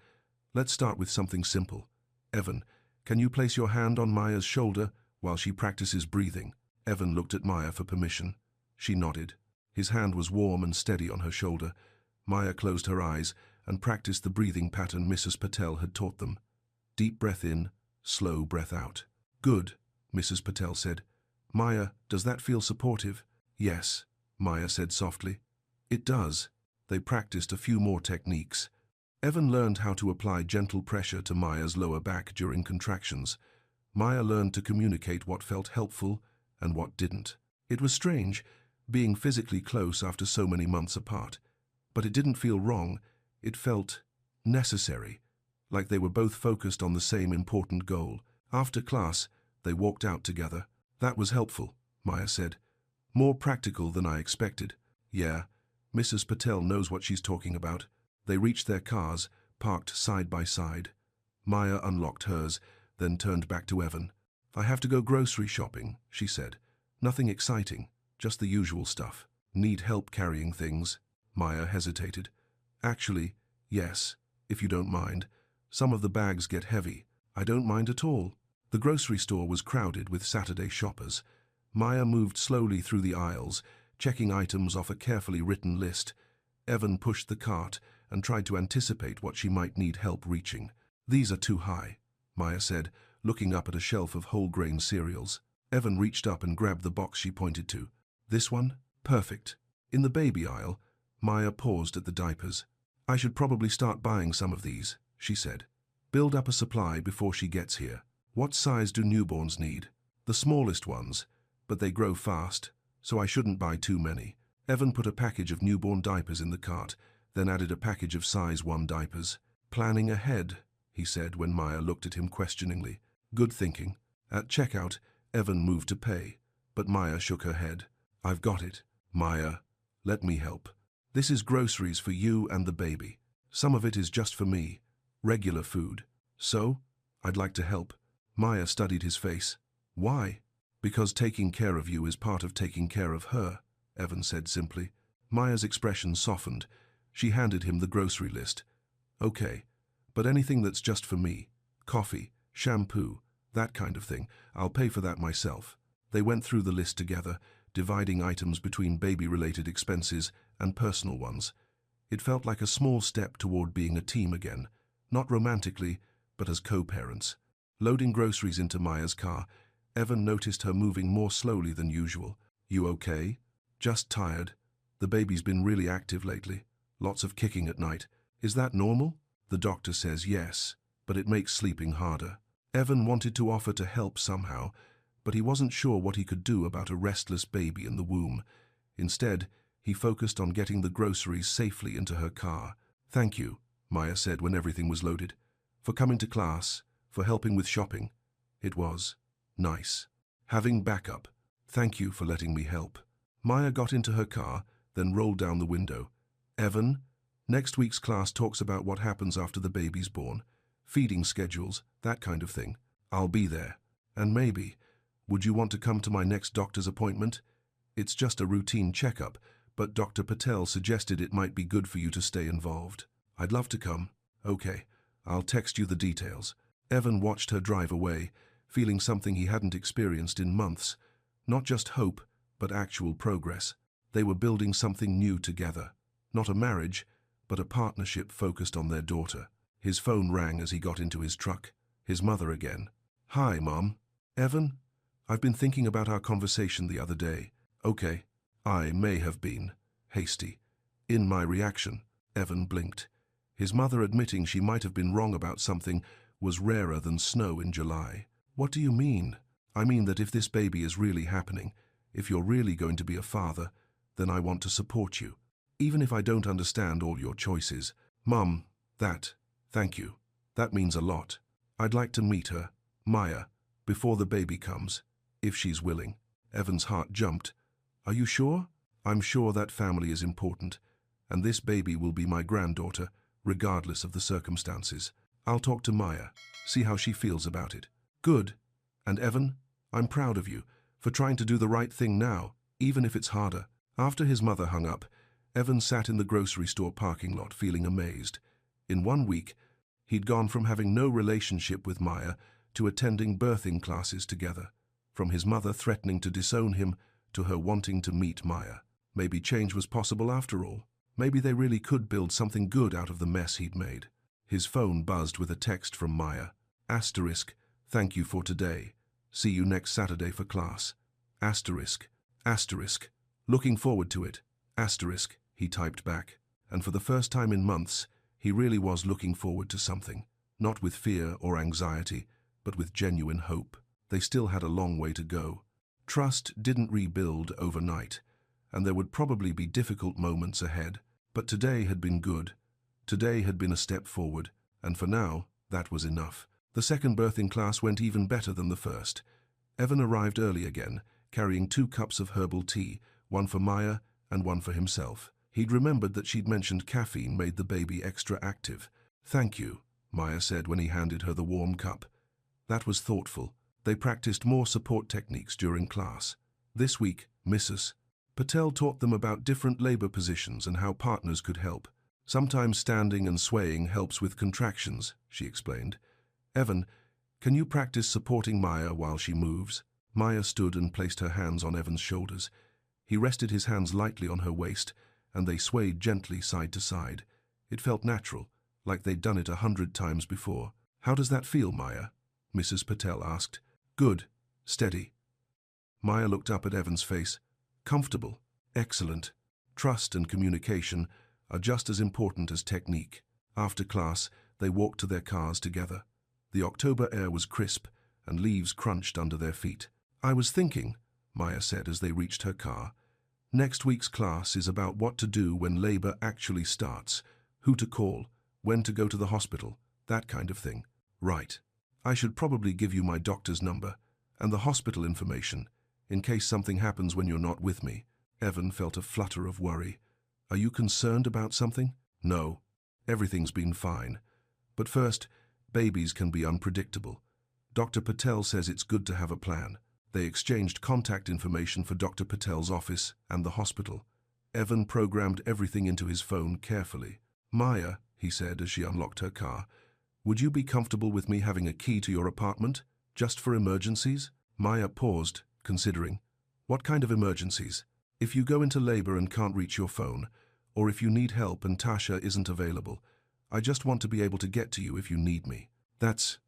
"Let's start with something simple. Evan, can you place your hand on Maya's shoulder while she practices breathing?" Evan looked at Maya for permission. She nodded. His hand was warm and steady on her shoulder. Maya closed her eyes and practiced the breathing pattern Mrs. Patel had taught them. Deep breath in, slow breath out. "Good," Mrs. Patel said. "Maya, does that feel supportive?" "Yes," Maya said softly. "It does." They practiced a few more techniques. Evan learned how to apply gentle pressure to Maya's lower back during contractions. Maya learned to communicate what felt helpful and what didn't. It was strange, being physically close after so many months apart. But it didn't feel wrong. It felt necessary, like they were both focused on the same important goal. After class, they walked out together. "That was helpful," Maya said. "More practical than I expected." "Yeah, Mrs. Patel knows what she's talking about." They reached their cars, parked side by side. Maya unlocked hers, then turned back to Evan. "I have to go grocery shopping," she said. "Nothing exciting, just the usual stuff." "Need help carrying things?" Maya hesitated. "Actually, yes, if you don't mind. Some of the bags get heavy." "I don't mind at all." The grocery store was crowded with Saturday shoppers. Maya moved slowly through the aisles, checking items off a carefully written list. Evan pushed the cart and tried to anticipate what she might need help reaching. "These are too high," Maya said, looking up at a shelf of whole-grain cereals. Evan reached up and grabbed the box she pointed to. "This one? Perfect." In the baby aisle, Maya paused at the diapers. "I should probably start buying some of these," she said. "Build up a supply before she gets here." "What size do newborns need?" "The smallest ones, but they grow fast, so I shouldn't buy too many." Evan put a package of newborn diapers in the cart, then added a package of size 1 diapers. "Planning ahead," he said when Maya looked at him questioningly. "Good thinking." At checkout, Evan moved to pay, but Maya shook her head. "I've got it." "Maya, let me help. This is groceries for you and the baby. Some of it is just for me, regular food. So, I'd like to help." Maya studied his face. "Why?" "Because taking care of you is part of taking care of her," Evan said simply. Maya's expression softened. She handed him the grocery list. "Okay, but anything that's just for me. Coffee, shampoo, that kind of thing. I'll pay for that myself." They went through the list together, dividing items between baby-related expenses and personal ones. It felt like a small step toward being a team again, not romantically, but as co-parents. Loading groceries into Maya's car, Evan noticed her moving more slowly than usual. "You okay?" "Just tired. The baby's been really active lately. Lots of kicking at night. Is that normal?" "The doctor says yes, but it makes sleeping harder." Evan wanted to offer to help somehow, but he wasn't sure what he could do about a restless baby in the womb. Instead, he focused on getting the groceries safely into her car. "Thank you," Maya said when everything was loaded. "For coming to class, for helping with shopping. It was nice. Having backup. Thank you for letting me help." Maya got into her car, then rolled down the window. "Evan, next week's class talks about what happens after the baby's born. Feeding schedules, that kind of thing. I'll be there. And maybe, would you want to come to my next doctor's appointment? It's just a routine checkup, but Dr. Patel suggested it might be good for you to stay involved." "I'd love to come." "Okay, I'll text you the details." Evan watched her drive away, feeling something he hadn't experienced in months. Not just hope, but actual progress. They were building something new together. Not a marriage, but a partnership focused on their daughter. His phone rang as he got into his truck. His mother again. "Hi, Mom." "Evan? I've been thinking about our conversation the other day." "Okay." I may have been hasty in my reaction. Evan blinked. His mother admitting she might have been wrong about something was rarer than snow in July. "What do you mean?" "I mean that if this baby is really happening, if you're really going to be a father, then I want to support you. Even if I don't understand all your choices." "Mum, thank you. That means a lot. I'd like to meet her, Maya, before the baby comes, if she's willing." Evan's heart jumped. "Are you sure?" "I'm sure that family is important, and this baby will be my granddaughter, regardless of the circumstances. I'll talk to Maya, see how she feels about it." "Good. And Evan, I'm proud of you for trying to do the right thing now, even if it's harder. After his mother hung up, Evan sat in the grocery store parking lot feeling amazed. In 1 week, he'd gone from having no relationship with Maya to attending birthing classes together, from his mother threatening to disown him to her wanting to meet Maya. Maybe change was possible after all. Maybe they really could build something good out of the mess he'd made. His phone buzzed with a text from Maya. Asterisk, thank you for today. See you next Saturday for class. Asterisk, asterisk, looking forward to it. Asterisk, he typed back. And for the first time in months, he really was looking forward to something. Not with fear or anxiety, but with genuine hope. They still had a long way to go. Trust didn't rebuild overnight, and there would probably be difficult moments ahead. But today had been good. Today had been a step forward, and for now, that was enough. The second birthing class went even better than the first. Evan arrived early again, carrying 2 cups of herbal tea, one for Maya and one for himself. He'd remembered that she'd mentioned caffeine made the baby extra active. Thank you, Maya said when he handed her the warm cup. That was thoughtful. They practiced more support techniques during class. This week, Mrs. Patel taught them about different labor positions and how partners could help. Sometimes standing and swaying helps with contractions, she explained. Evan, can you practice supporting Maya while she moves? Maya stood and placed her hands on Evan's shoulders. He rested his hands lightly on her waist, and they swayed gently side to side. It felt natural, like they'd done it 100 times before. How does that feel, Maya? Mrs. Patel asked. Good. Steady. Maya looked up at Evan's face. Comfortable. Excellent. Trust and communication are just as important as technique. After class, they walked to their cars together. The October air was crisp, and leaves crunched under their feet. I was thinking, Maya said as they reached her car, next week's class is about what to do when labor actually starts, who to call, when to go to the hospital, that kind of thing. Right. I should probably give you my doctor's number and the hospital information in case something happens when you're not with me. Evan felt a flutter of worry. Are you concerned about something? No. Everything's been fine. But first, babies can be unpredictable. Dr. Patel says it's good to have a plan. They exchanged contact information for Dr. Patel's office and the hospital. Evan programmed everything into his phone carefully. Maya, he said as she unlocked her car, would you be comfortable with me having a key to your apartment, just for emergencies? Maya paused, considering. What kind of emergencies? If you go into labor and can't reach your phone, or if you need help and Tasha isn't available, I just want to be able to get to you if you need me. That's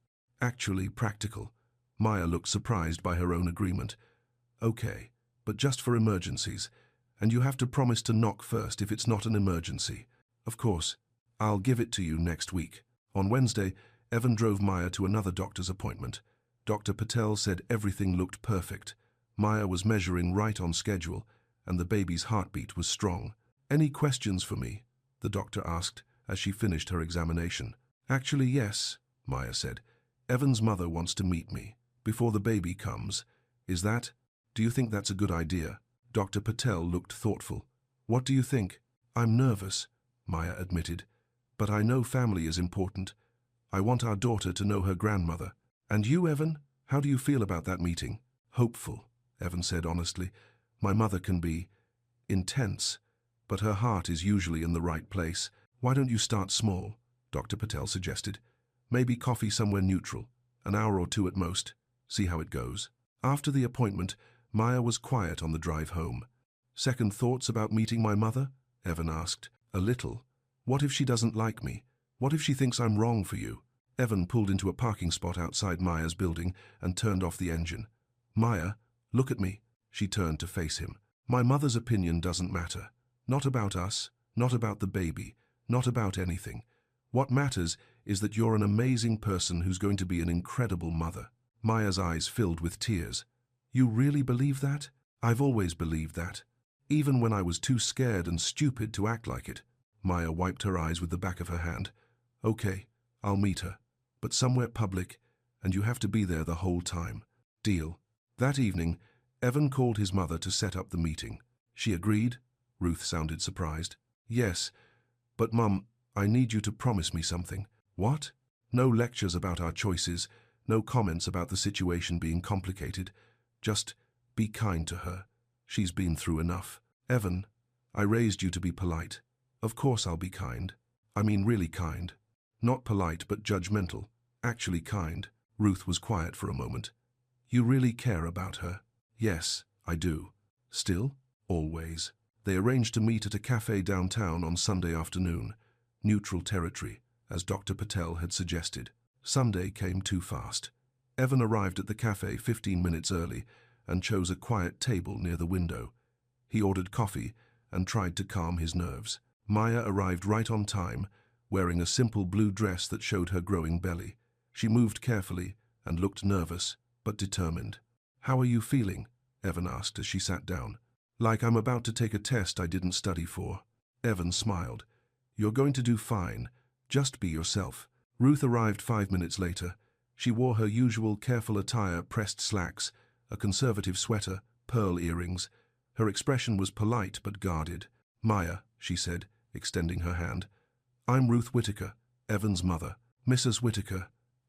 actually practical. Maya looked surprised by her own agreement. Okay, but just for emergencies, and you have to promise to knock first if it's not an emergency. Of course, I'll give it to you next week. On Wednesday, Evan drove Maya to another doctor's appointment. Dr. Patel said everything looked perfect. Maya was measuring right on schedule, and the baby's heartbeat was strong. Any questions for me? The doctor asked as she finished her examination. Actually, yes, Maya said. Evan's mother wants to meet me before the baby comes. Do you think that's a good idea? Dr. Patel looked thoughtful. What do you think? I'm nervous, Maya admitted. But I know family is important. I want our daughter to know her grandmother. And you, Evan? How do you feel about that meeting? Hopeful, Evan said honestly. My mother can be intense, but her heart is usually in the right place. Why don't you start small? Dr. Patel suggested. Maybe coffee somewhere neutral, an hour or 2 at most. See how it goes. After the appointment, Maya was quiet on the drive home. Second thoughts about meeting my mother? Evan asked. A little. What if she doesn't like me? What if she thinks I'm wrong for you? Evan pulled into a parking spot outside Maya's building and turned off the engine. Maya, look at me. She turned to face him. My mother's opinion doesn't matter. Not about us, not about the baby, not about anything. What matters is that you're an amazing person who's going to be an incredible mother. Maya's eyes filled with tears. You really believe that? I've always believed that. Even when I was too scared and stupid to act like it. Maya wiped her eyes with the back of her hand. Okay, I'll meet her, but somewhere public, and you have to be there the whole time. Deal. That evening, Evan called his mother to set up the meeting. She agreed? Ruth sounded surprised. Yes, but Mum, I need you to promise me something. What? No lectures about our choices, no comments about the situation being complicated. Just be kind to her. She's been through enough. Evan, I raised you to be polite. Of course I'll be kind. I mean really kind. Not polite but judgmental. Actually kind. Ruth was quiet for a moment. You really care about her? Yes, I do. Still? Always. They arranged to meet at a cafe downtown on Sunday afternoon. Neutral territory, as Dr. Patel had suggested. Sunday came too fast. Evan arrived at the cafe 15 minutes early and chose a quiet table near the window. He ordered coffee and tried to calm his nerves. Maya arrived right on time, wearing a simple blue dress that showed her growing belly. She moved carefully and looked nervous, but determined. How are you feeling? Evan asked as she sat down. Like I'm about to take a test I didn't study for. Evan smiled. You're going to do fine. Just be yourself. Ruth arrived 5 minutes later. She wore her usual careful attire, pressed slacks, a conservative sweater, pearl earrings. Her expression was polite but guarded. Maya, she said, extending her hand. I'm Ruth Whitaker, Evan's mother. Mrs. Whitaker,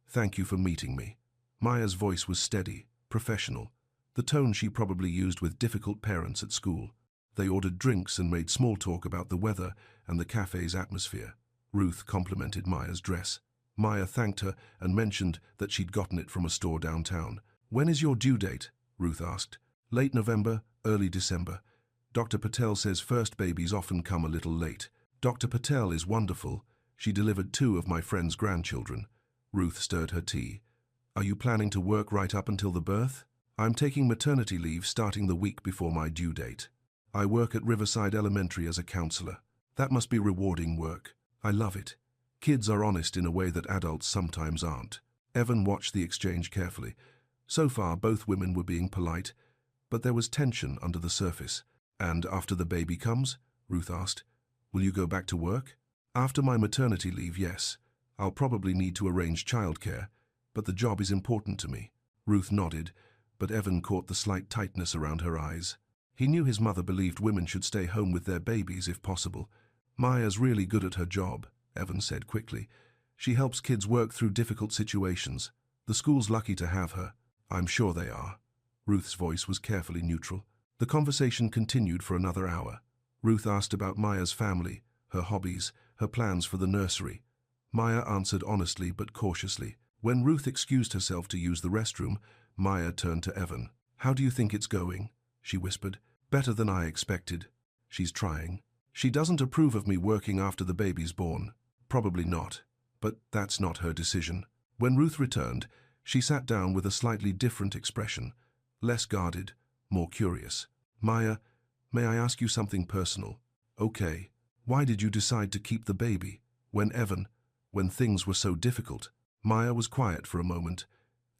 thank you for meeting me. Maya's voice was steady, professional, the tone she probably used with difficult parents at school. They ordered drinks and made small talk about the weather and the cafe's atmosphere. Ruth complimented Maya's dress. Maya thanked her and mentioned that she'd gotten it from a store downtown. When is your due date? Ruth asked. Late November, early December. Dr. Patel says first babies often come a little late. Dr. Patel is wonderful. She delivered 2 of my friend's grandchildren. Ruth stirred her tea. Are you planning to work right up until the birth? I'm taking maternity leave starting the week before my due date. I work at Riverside Elementary as a counselor. That must be rewarding work. I love it. Kids are honest in a way that adults sometimes aren't. Evan watched the exchange carefully. So far, both women were being polite, but there was tension under the surface. And after the baby comes? Ruth asked. Will you go back to work? After my maternity leave, yes. I'll probably need to arrange childcare, but the job is important to me. Ruth nodded, but Evan caught the slight tightness around her eyes. He knew his mother believed women should stay home with their babies if possible. Maya's really good at her job, Evan said quickly. She helps kids work through difficult situations. The school's lucky to have her. I'm sure they are. Ruth's voice was carefully neutral. The conversation continued for another hour. Ruth asked about Maya's family, her hobbies, her plans for the nursery. Maya answered honestly but cautiously. When Ruth excused herself to use the restroom, Maya turned to Evan. How do you think it's going? She whispered. Better than I expected. She's trying. She doesn't approve of me working after the baby's born. Probably not. But that's not her decision. When Ruth returned, she sat down with a slightly different expression. Less guarded, more curious. Maya, may I ask you something personal? Okay. Why did you decide to keep the baby? When things were so difficult? Maya was quiet for a moment.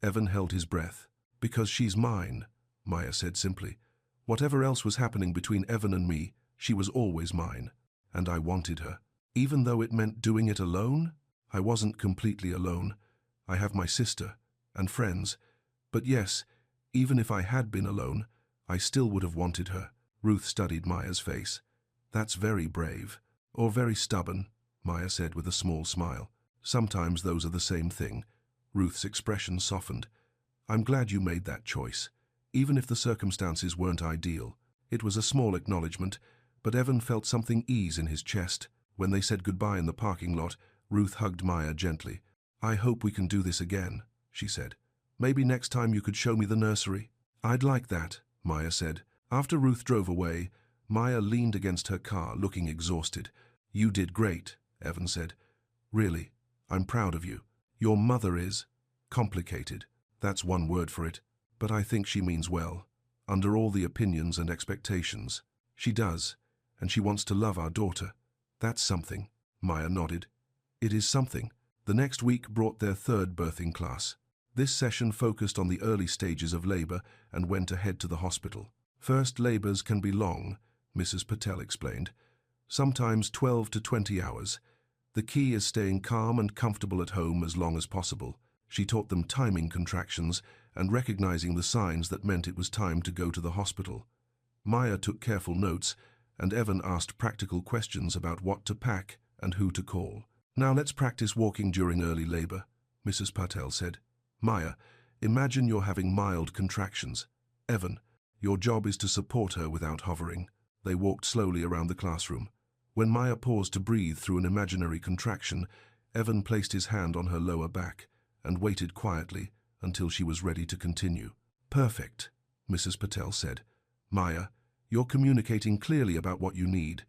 Evan held his breath. Because she's mine, Maya said simply. Whatever else was happening between Evan and me, she was always mine. And I wanted her. Even though it meant doing it alone? I wasn't completely alone. I have my sister and friends. But yes, even if I had been alone, I still would have wanted her. Ruth studied Maya's face. That's very brave. Or very stubborn, Maya said with a small smile. Sometimes those are the same thing. Ruth's expression softened. I'm glad you made that choice. Even if the circumstances weren't ideal. It was a small acknowledgement, but Evan felt something ease in his chest. When they said goodbye in the parking lot, Ruth hugged Maya gently. I hope we can do this again, she said. Maybe next time you could show me the nursery. I'd like that, Maya said. After Ruth drove away, Maya leaned against her car, looking exhausted. You did great, Evan said. Really, I'm proud of you. Your mother is complicated. That's one word for it. But I think she means well. Under all the opinions and expectations. She does, and she wants to love our daughter. That's something. Maya nodded. It is something. The next week brought their 3rd birthing class. This session focused on the early stages of labor and when to head to the hospital. First labors can be long, Mrs. Patel explained. Sometimes 12 to 20 hours. The key is staying calm and comfortable at home as long as possible. She taught them timing contractions and recognizing the signs that meant it was time to go to the hospital. Maya took careful notes, and Evan asked practical questions about what to pack and who to call. Now let's practice walking during early labor, Mrs. Patel said. Maya, imagine you're having mild contractions. Evan, your job is to support her without hovering. They walked slowly around the classroom. When Maya paused to breathe through an imaginary contraction, Evan placed his hand on her lower back and waited quietly until she was ready to continue. Perfect, Mrs. Patel said. Maya, you're communicating clearly about what you need.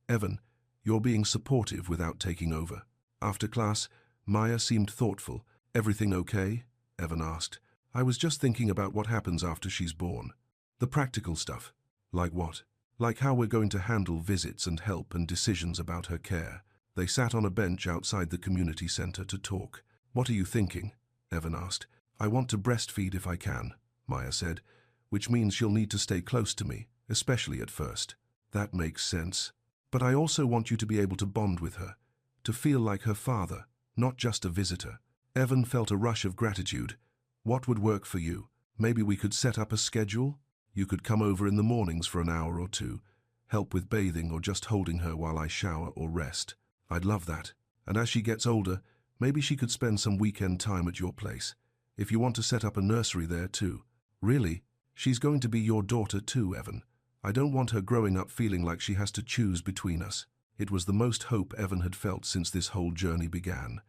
Evan, you're being supportive without taking over. After class, Maya seemed thoughtful. Everything okay? Evan asked. I was just thinking about what happens after she's born. The practical stuff. Like what? Like how we're going to handle visits and help and decisions about her care. They sat on a bench outside the community center to talk. What are you thinking? Evan asked. I want to breastfeed if I can, Maya said, which means she'll need to stay close to me, especially at first. That makes sense. But I also want you to be able to bond with her, to feel like her father, not just a visitor. Evan felt a rush of gratitude. What would work for you? Maybe we could set up a schedule? You could come over in the mornings for an hour or two, help with bathing or just holding her while I shower or rest. I'd love that. And as she gets older, maybe she could spend some weekend time at your place. If you want to set up a nursery there too. Really? She's going to be your daughter too, Evan. I don't want her growing up feeling like she has to choose between us. It was the most hope Evan had felt since this whole journey began.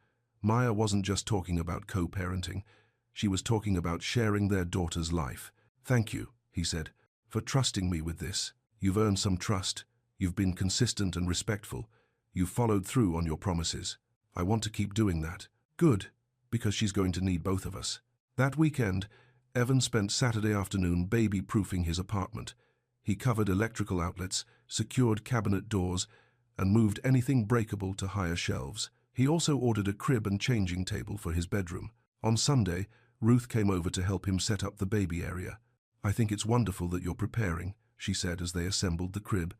Maya wasn't just talking about co-parenting. She was talking about sharing their daughter's life. Thank you, he said, for trusting me with this. You've earned some trust. You've been consistent and respectful. You've followed through on your promises. I want to keep doing that. Good, because she's going to need both of us. That weekend, Evan spent Saturday afternoon baby-proofing his apartment. He covered electrical outlets, secured cabinet doors, and moved anything breakable to higher shelves. He also ordered a crib and changing table for his bedroom. On Sunday, Ruth came over to help him set up the baby area. I think it's wonderful that you're preparing, she said as they assembled the crib.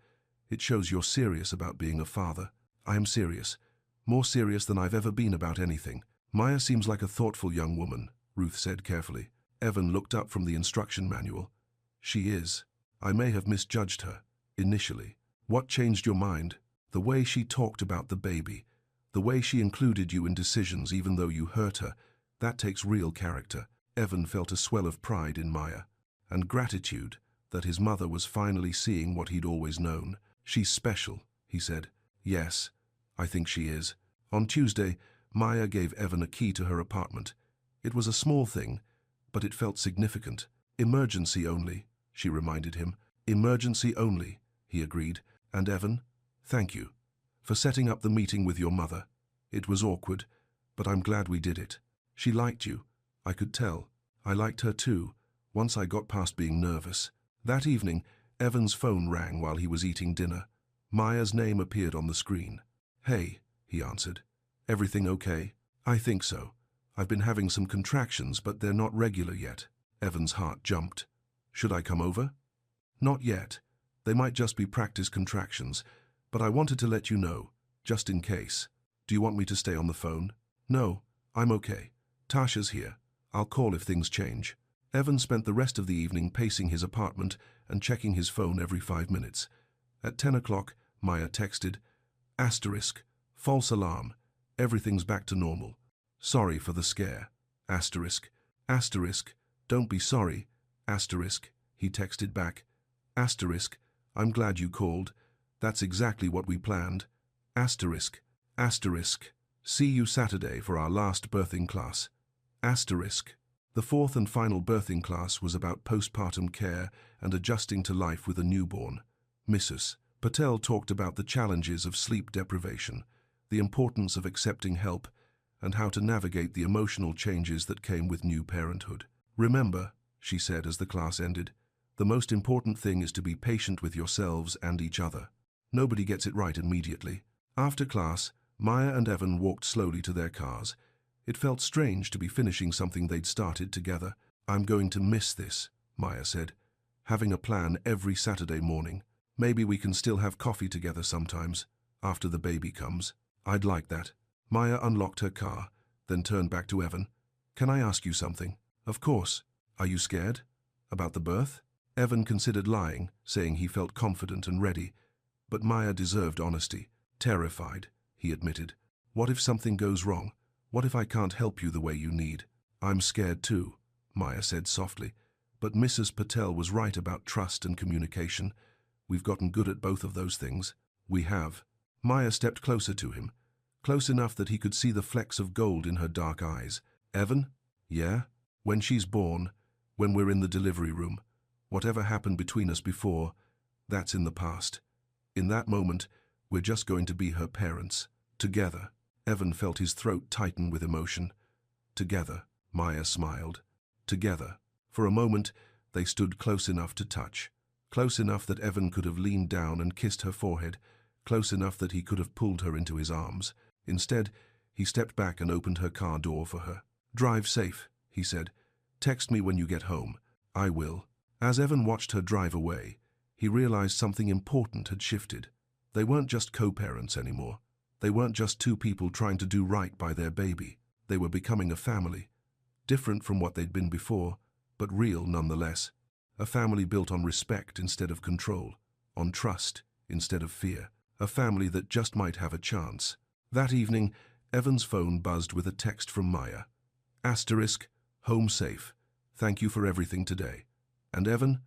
It shows you're serious about being a father. I am serious. More serious than I've ever been about anything. Maya seems like a thoughtful young woman, Ruth said carefully. Evan looked up from the instruction manual. She is. I may have misjudged her, initially. What changed your mind? The way she talked about the baby. The way she included you in decisions even though you hurt her. That takes real character. Evan felt a swell of pride in Maya, and gratitude that his mother was finally seeing what he'd always known. She's special, he said. Yes, I think she is. On Tuesday, Maya gave Evan a key to her apartment. It was a small thing, but it felt significant. Emergency only, she reminded him. Emergency only, he agreed. And Evan, thank you for setting up the meeting with your mother. It was awkward, but I'm glad we did it. She liked you. I could tell. I liked her too, once I got past being nervous. That evening, Evan's phone rang while he was eating dinner. Maya's name appeared on the screen. Hey, he answered. Everything okay? I think so. I've been having some contractions, but they're not regular yet. Evan's heart jumped. Should I come over? Not yet. They might just be practice contractions, but I wanted to let you know, just in case. Do you want me to stay on the phone? No, I'm okay. Tasha's here. I'll call if things change. Evan spent the rest of the evening pacing his apartment and checking his phone every 5 minutes. At 10 o'clock, Maya texted, Asterisk, false alarm. Everything's back to normal. Sorry for the scare. Asterisk. Asterisk. Don't be sorry. Asterisk. He texted back. Asterisk. I'm glad you called. That's exactly what we planned. Asterisk. Asterisk. See you Saturday for our last birthing class. Asterisk. The fourth and final birthing class was about postpartum care and adjusting to life with a newborn. Mrs. Patel talked about the challenges of sleep deprivation, the importance of accepting help, and how to navigate the emotional changes that came with new parenthood. Remember, she said as the class ended, the most important thing is to be patient with yourselves and each other. Nobody gets it right immediately. After class, Maya and Evan walked slowly to their cars. It felt strange to be finishing something they'd started together. I'm going to miss this, Maya said, having a plan every Saturday morning. Maybe we can still have coffee together sometimes, after the baby comes. I'd like that. Maya unlocked her car, then turned back to Evan. Can I ask you something? Of course. Are you scared? About the birth? Evan considered lying, saying he felt confident and ready. But Maya deserved honesty. Terrified, he admitted. What if something goes wrong? What if I can't help you the way you need? I'm scared too, Maya said softly. But Mrs. Patel was right about trust and communication. We've gotten good at both of those things. We have. Maya stepped closer to him, close enough that he could see the flecks of gold in her dark eyes. Evan? Yeah? When she's born, when we're in the delivery room, whatever happened between us before, that's in the past. In that moment, we're just going to be her parents. Together. Evan felt his throat tighten with emotion. Together. Maya smiled. Together. For a moment, they stood close enough to touch. Close enough that Evan could have leaned down and kissed her forehead. Close enough that he could have pulled her into his arms. Instead, he stepped back and opened her car door for her. Drive safe, he said. Text me when you get home. I will. As Evan watched her drive away, he realized something important had shifted. They weren't just co-parents anymore. They weren't just two people trying to do right by their baby. They were becoming a family. Different from what they'd been before, but real nonetheless. A family built on respect instead of control, on trust instead of fear. A family that just might have a chance. That evening, Evan's phone buzzed with a text from Maya. Asterisk, home safe. Thank you for everything today. And Evan,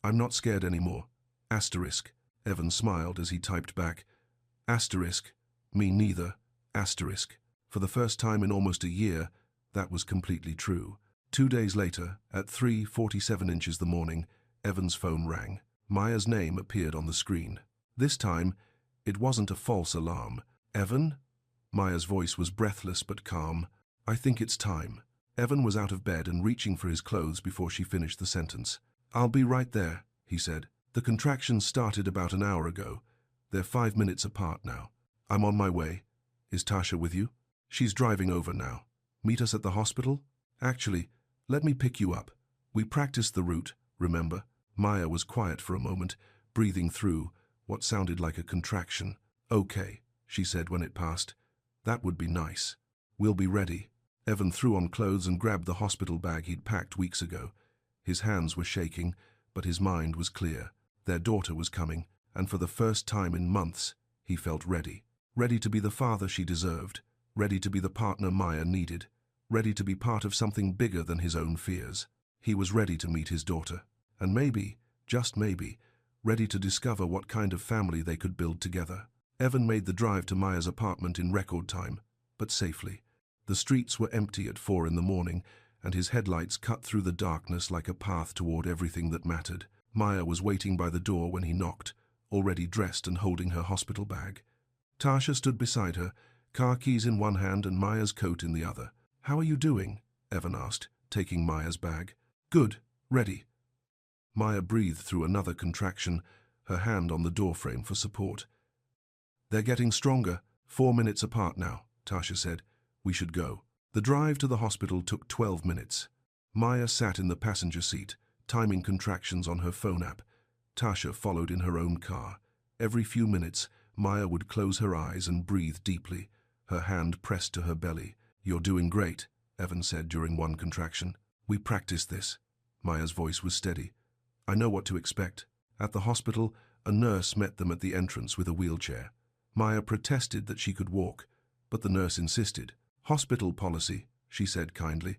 I'm not scared anymore. Asterisk. Evan smiled as he typed back. Asterisk. Me neither. Asterisk. For the first time in almost a year, that was completely true. 2 days later, at 3:47 inches the morning, Evan's phone rang. Maya's name appeared on the screen. This time, it wasn't a false alarm. Evan? Maya's voice was breathless but calm. I think it's time. Evan was out of bed and reaching for his clothes before she finished the sentence. I'll be right there, he said. The contractions started about an hour ago. They're 5 minutes apart now. I'm on my way. Is Tasha with you? She's driving over now. Meet us at the hospital? Actually, let me pick you up. We practiced the route, remember? Maya was quiet for a moment, breathing through what sounded like a contraction. Okay, she said when it passed. That would be nice. We'll be ready. Evan threw on clothes and grabbed the hospital bag he'd packed weeks ago. His hands were shaking, but his mind was clear. Their daughter was coming, and for the first time in months, he felt ready. Ready to be the father she deserved. Ready to be the partner Maya needed. Ready to be part of something bigger than his own fears. He was ready to meet his daughter. And maybe, just maybe, ready to discover what kind of family they could build together. Evan made the drive to Maya's apartment in record time, but safely. The streets were empty at 4 in the morning, and his headlights cut through the darkness like a path toward everything that mattered. Maya was waiting by the door when he knocked, already dressed and holding her hospital bag. Tasha stood beside her, car keys in one hand and Maya's coat in the other. How are you doing? Evan asked, taking Maya's bag. Good, ready. Maya breathed through another contraction, her hand on the doorframe for support. They're getting stronger, 4 minutes apart now, Tasha said. We should go. The drive to the hospital took 12 minutes. Maya sat in the passenger seat, timing contractions on her phone app. Tasha followed in her own car. Every few minutes, Maya would close her eyes and breathe deeply, her hand pressed to her belly. You're doing great, Evan said during one contraction. We practiced this. Maya's voice was steady. I know what to expect. At the hospital, a nurse met them at the entrance with a wheelchair. Maya protested that she could walk, but the nurse insisted. Hospital policy, she said kindly.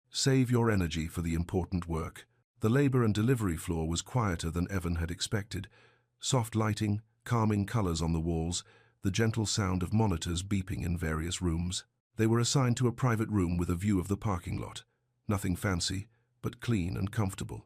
Save your energy for the important work. The labor and delivery floor was quieter than Evan had expected. Soft lighting, calming colors on the walls, the gentle sound of monitors beeping in various rooms. They were assigned to a private room with a view of the parking lot. Nothing fancy, but clean and comfortable.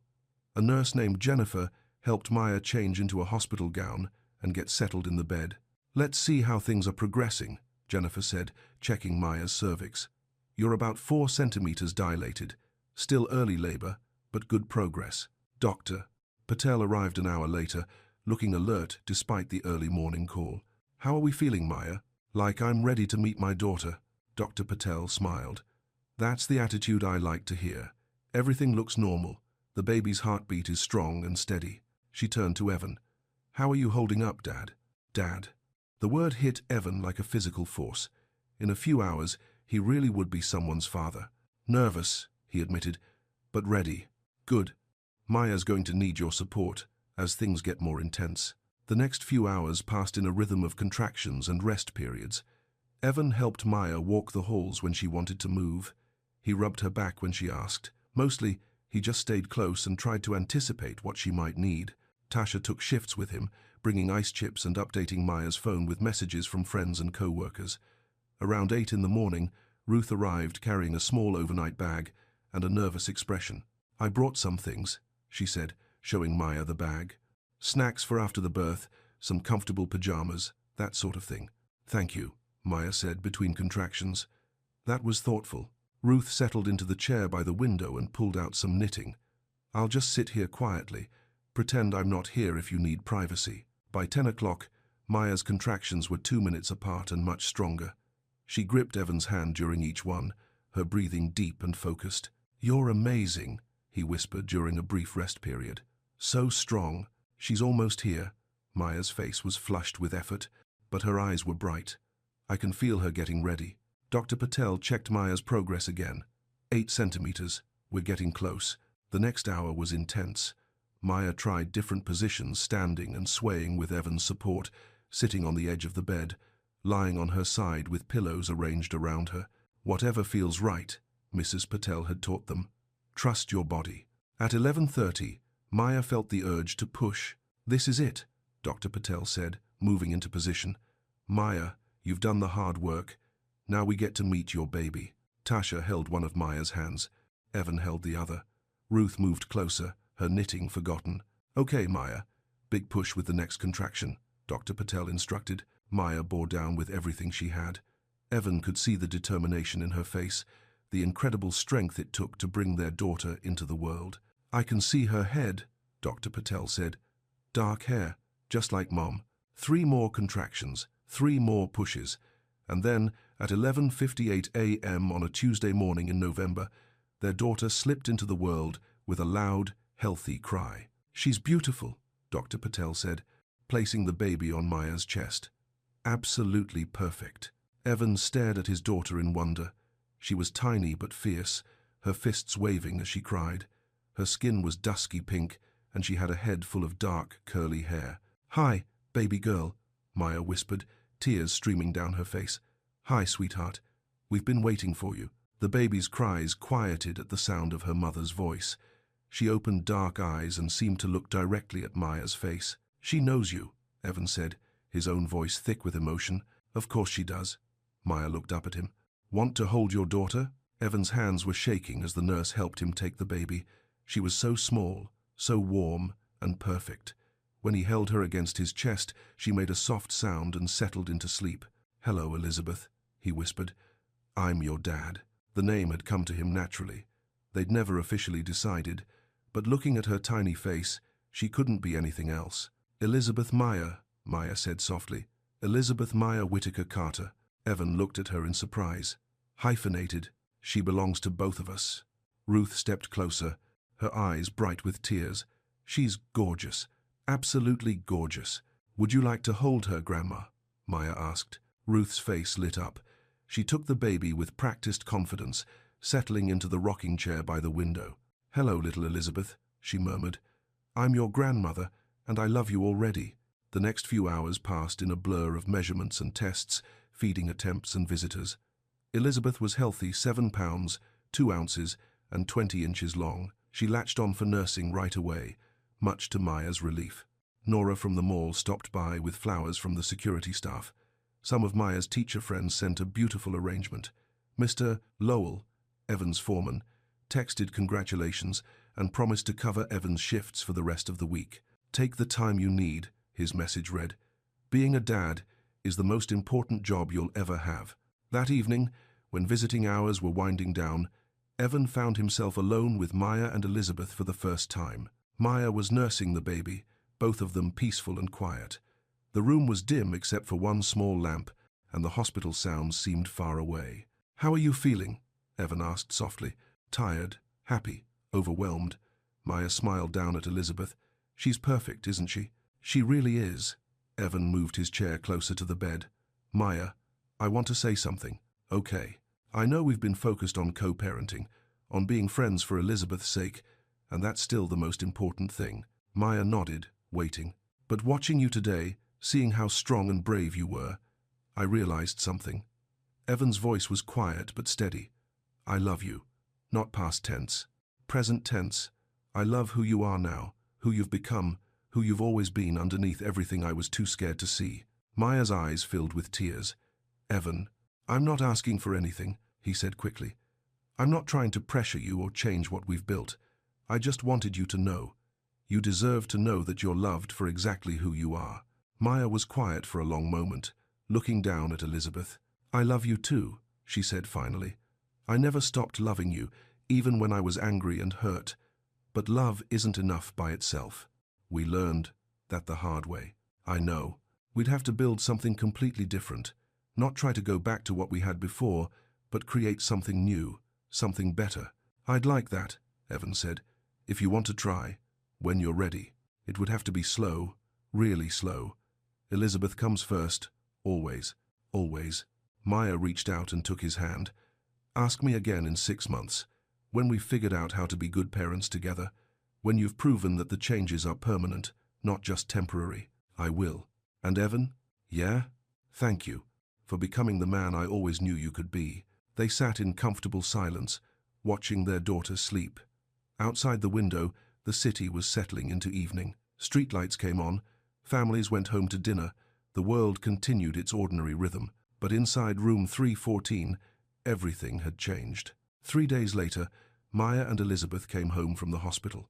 A nurse named Jennifer helped Maya change into a hospital gown and get settled in the bed. Let's see how things are progressing, Jennifer said, checking Maya's cervix. You're about 4 centimeters dilated. Still early labor, but good progress. Dr. Patel arrived an hour later, looking alert despite the early morning call. How are we feeling, Maya? Like I'm ready to meet my daughter. Dr. Patel smiled. That's the attitude I like to hear. Everything looks normal. The baby's heartbeat is strong and steady. She turned to Evan. How are you holding up, Dad? Dad. The word hit Evan like a physical force. In a few hours, he really would be someone's father. Nervous, he admitted, but ready. Good. Maya's going to need your support as things get more intense. The next few hours passed in a rhythm of contractions and rest periods. Evan helped Maya walk the halls when she wanted to move. He rubbed her back when she asked. Mostly, He just stayed close and tried to anticipate what she might need. Tasha took shifts with him, bringing ice chips and updating Maya's phone with messages from friends and co-workers. Around 8 in the morning, Ruth arrived carrying a small overnight bag and a nervous expression. "I brought some things," she said, showing Maya the bag. "Snacks for after the birth, some comfortable pajamas, that sort of thing." "Thank you," Maya said between contractions. That was thoughtful. Ruth settled into the chair by the window and pulled out some knitting. "I'll just sit here quietly. Pretend I'm not here if you need privacy." By 10 o'clock, Maya's contractions were 2 minutes apart and much stronger. She gripped Evan's hand during each one, her breathing deep and focused. "You're amazing," he whispered during a brief rest period. "So strong. She's almost here." Maya's face was flushed with effort, but her eyes were bright. "I can feel her getting ready." Dr. Patel checked Maya's progress again. 8 centimeters. "We're getting close." The next hour was intense. Maya tried different positions, standing and swaying with Evan's support, sitting on the edge of the bed, lying on her side with pillows arranged around her. "Whatever feels right," Mrs. Patel had taught them. "Trust your body." At 11:30, Maya felt the urge to push. "This is it," Dr. Patel said, moving into position. "Maya, you've done the hard work. Now we get to meet your baby." Tasha held one of Maya's hands. Evan held the other. Ruth moved closer, her knitting forgotten. "Okay, Maya. Big push with the next contraction," Dr. Patel instructed. Maya bore down with everything she had. Evan could see the determination in her face, the incredible strength it took to bring their daughter into the world. "I can see her head," Dr. Patel said. "Dark hair, just like Mom." 3 more contractions, 3 more pushes, and then, at 11:58 a.m. on a Tuesday morning in November, their daughter slipped into the world with a loud, healthy cry. "She's beautiful," Dr. Patel said, placing the baby on Maya's chest. "Absolutely perfect." Evan stared at his daughter in wonder. She was tiny but fierce, her fists waving as she cried. Her skin was dusky pink, and she had a head full of dark, curly hair. "Hi, baby girl," Maya whispered, tears streaming down her face. "Hi, sweetheart. We've been waiting for you." The baby's cries quieted at the sound of her mother's voice. She opened dark eyes and seemed to look directly at Maya's face. "She knows you," Evan said, his own voice thick with emotion. "Of course she does." Maya looked up at him. "Want to hold your daughter?" Evan's hands were shaking as the nurse helped him take the baby. She was so small, so warm and perfect. When he held her against his chest, she made a soft sound and settled into sleep. "Hello, Elizabeth," he whispered. "I'm your dad." The name had come to him naturally. They'd never officially decided, but looking at her tiny face, she couldn't be anything else. "Elizabeth Maya," Maya said softly. "Elizabeth Maya Whitaker Carter." Evan looked at her in surprise. "Hyphenated. She belongs to both of us." Ruth stepped closer, her eyes bright with tears. "She's gorgeous. Absolutely gorgeous." "Would you like to hold her, Grandma?" Maya asked. Ruth's face lit up. She took the baby with practiced confidence, settling into the rocking chair by the window. "Hello, little Elizabeth," she murmured. "I'm your grandmother, and I love you already." The next few hours passed in a blur of measurements and tests, feeding attempts and visitors. Elizabeth was healthy, 7 pounds, 2 ounces, and 20 inches long. She latched on for nursing right away, much to Maya's relief. Nora from the mall stopped by with flowers from the security staff. Some of Maya's teacher friends sent a beautiful arrangement. Mr. Lowell, Evan's foreman, texted congratulations and promised to cover Evan's shifts for the rest of the week. "Take the time you need," his message read. "Being a dad is the most important job you'll ever have." That evening, when visiting hours were winding down, Evan found himself alone with Maya and Elizabeth for the first time. Maya was nursing the baby, both of them peaceful and quiet. The room was dim except for one small lamp, and the hospital sounds seemed far away. "How are you feeling?" Evan asked softly. "Tired, happy, overwhelmed." Maya smiled down at Elizabeth. "She's perfect, isn't she?" "She really is." Evan moved his chair closer to the bed. "Maya, I want to say something." "Okay. I know we've been focused on co-parenting, on being friends for Elizabeth's sake, and that's still the most important thing." Maya nodded, waiting. "But watching you today, seeing how strong and brave you were, I realized something." Evan's voice was quiet but steady. "I love you. Not past tense. present tense. I love who you are now, who you've become, who you've always been underneath everything I was too scared to see. Maya's eyes filled with tears. Evan, I'm not asking for anything, he said quickly. I'm not trying to pressure you or change what we've built. I just wanted you to know. You deserve to know that you're loved for exactly who you are. Maya was quiet for a long moment, looking down at Elizabeth. I love you too, she said finally. I never stopped loving you, even when I was angry and hurt. But love isn't enough by itself. We learned that the hard way. I know. We'd have to build something completely different. Not try to go back to what we had before, but create something new, something better. I'd like that, Evan said. If you want to try, when you're ready. It would have to be slow, really slow. Elizabeth comes first, always, always. Maya reached out and took his hand. Ask me again in 6 months, when we've figured out how to be good parents together, when you've proven that the changes are permanent, not just temporary. I will. And Evan? Yeah? Thank you for becoming the man I always knew you could be. They sat in comfortable silence, watching their daughter sleep. Outside the window, the city was settling into evening. Streetlights came on, families went home to dinner, the world continued its ordinary rhythm. But inside room 314, everything had changed. 3 days later, Maya and Elizabeth came home from the hospital.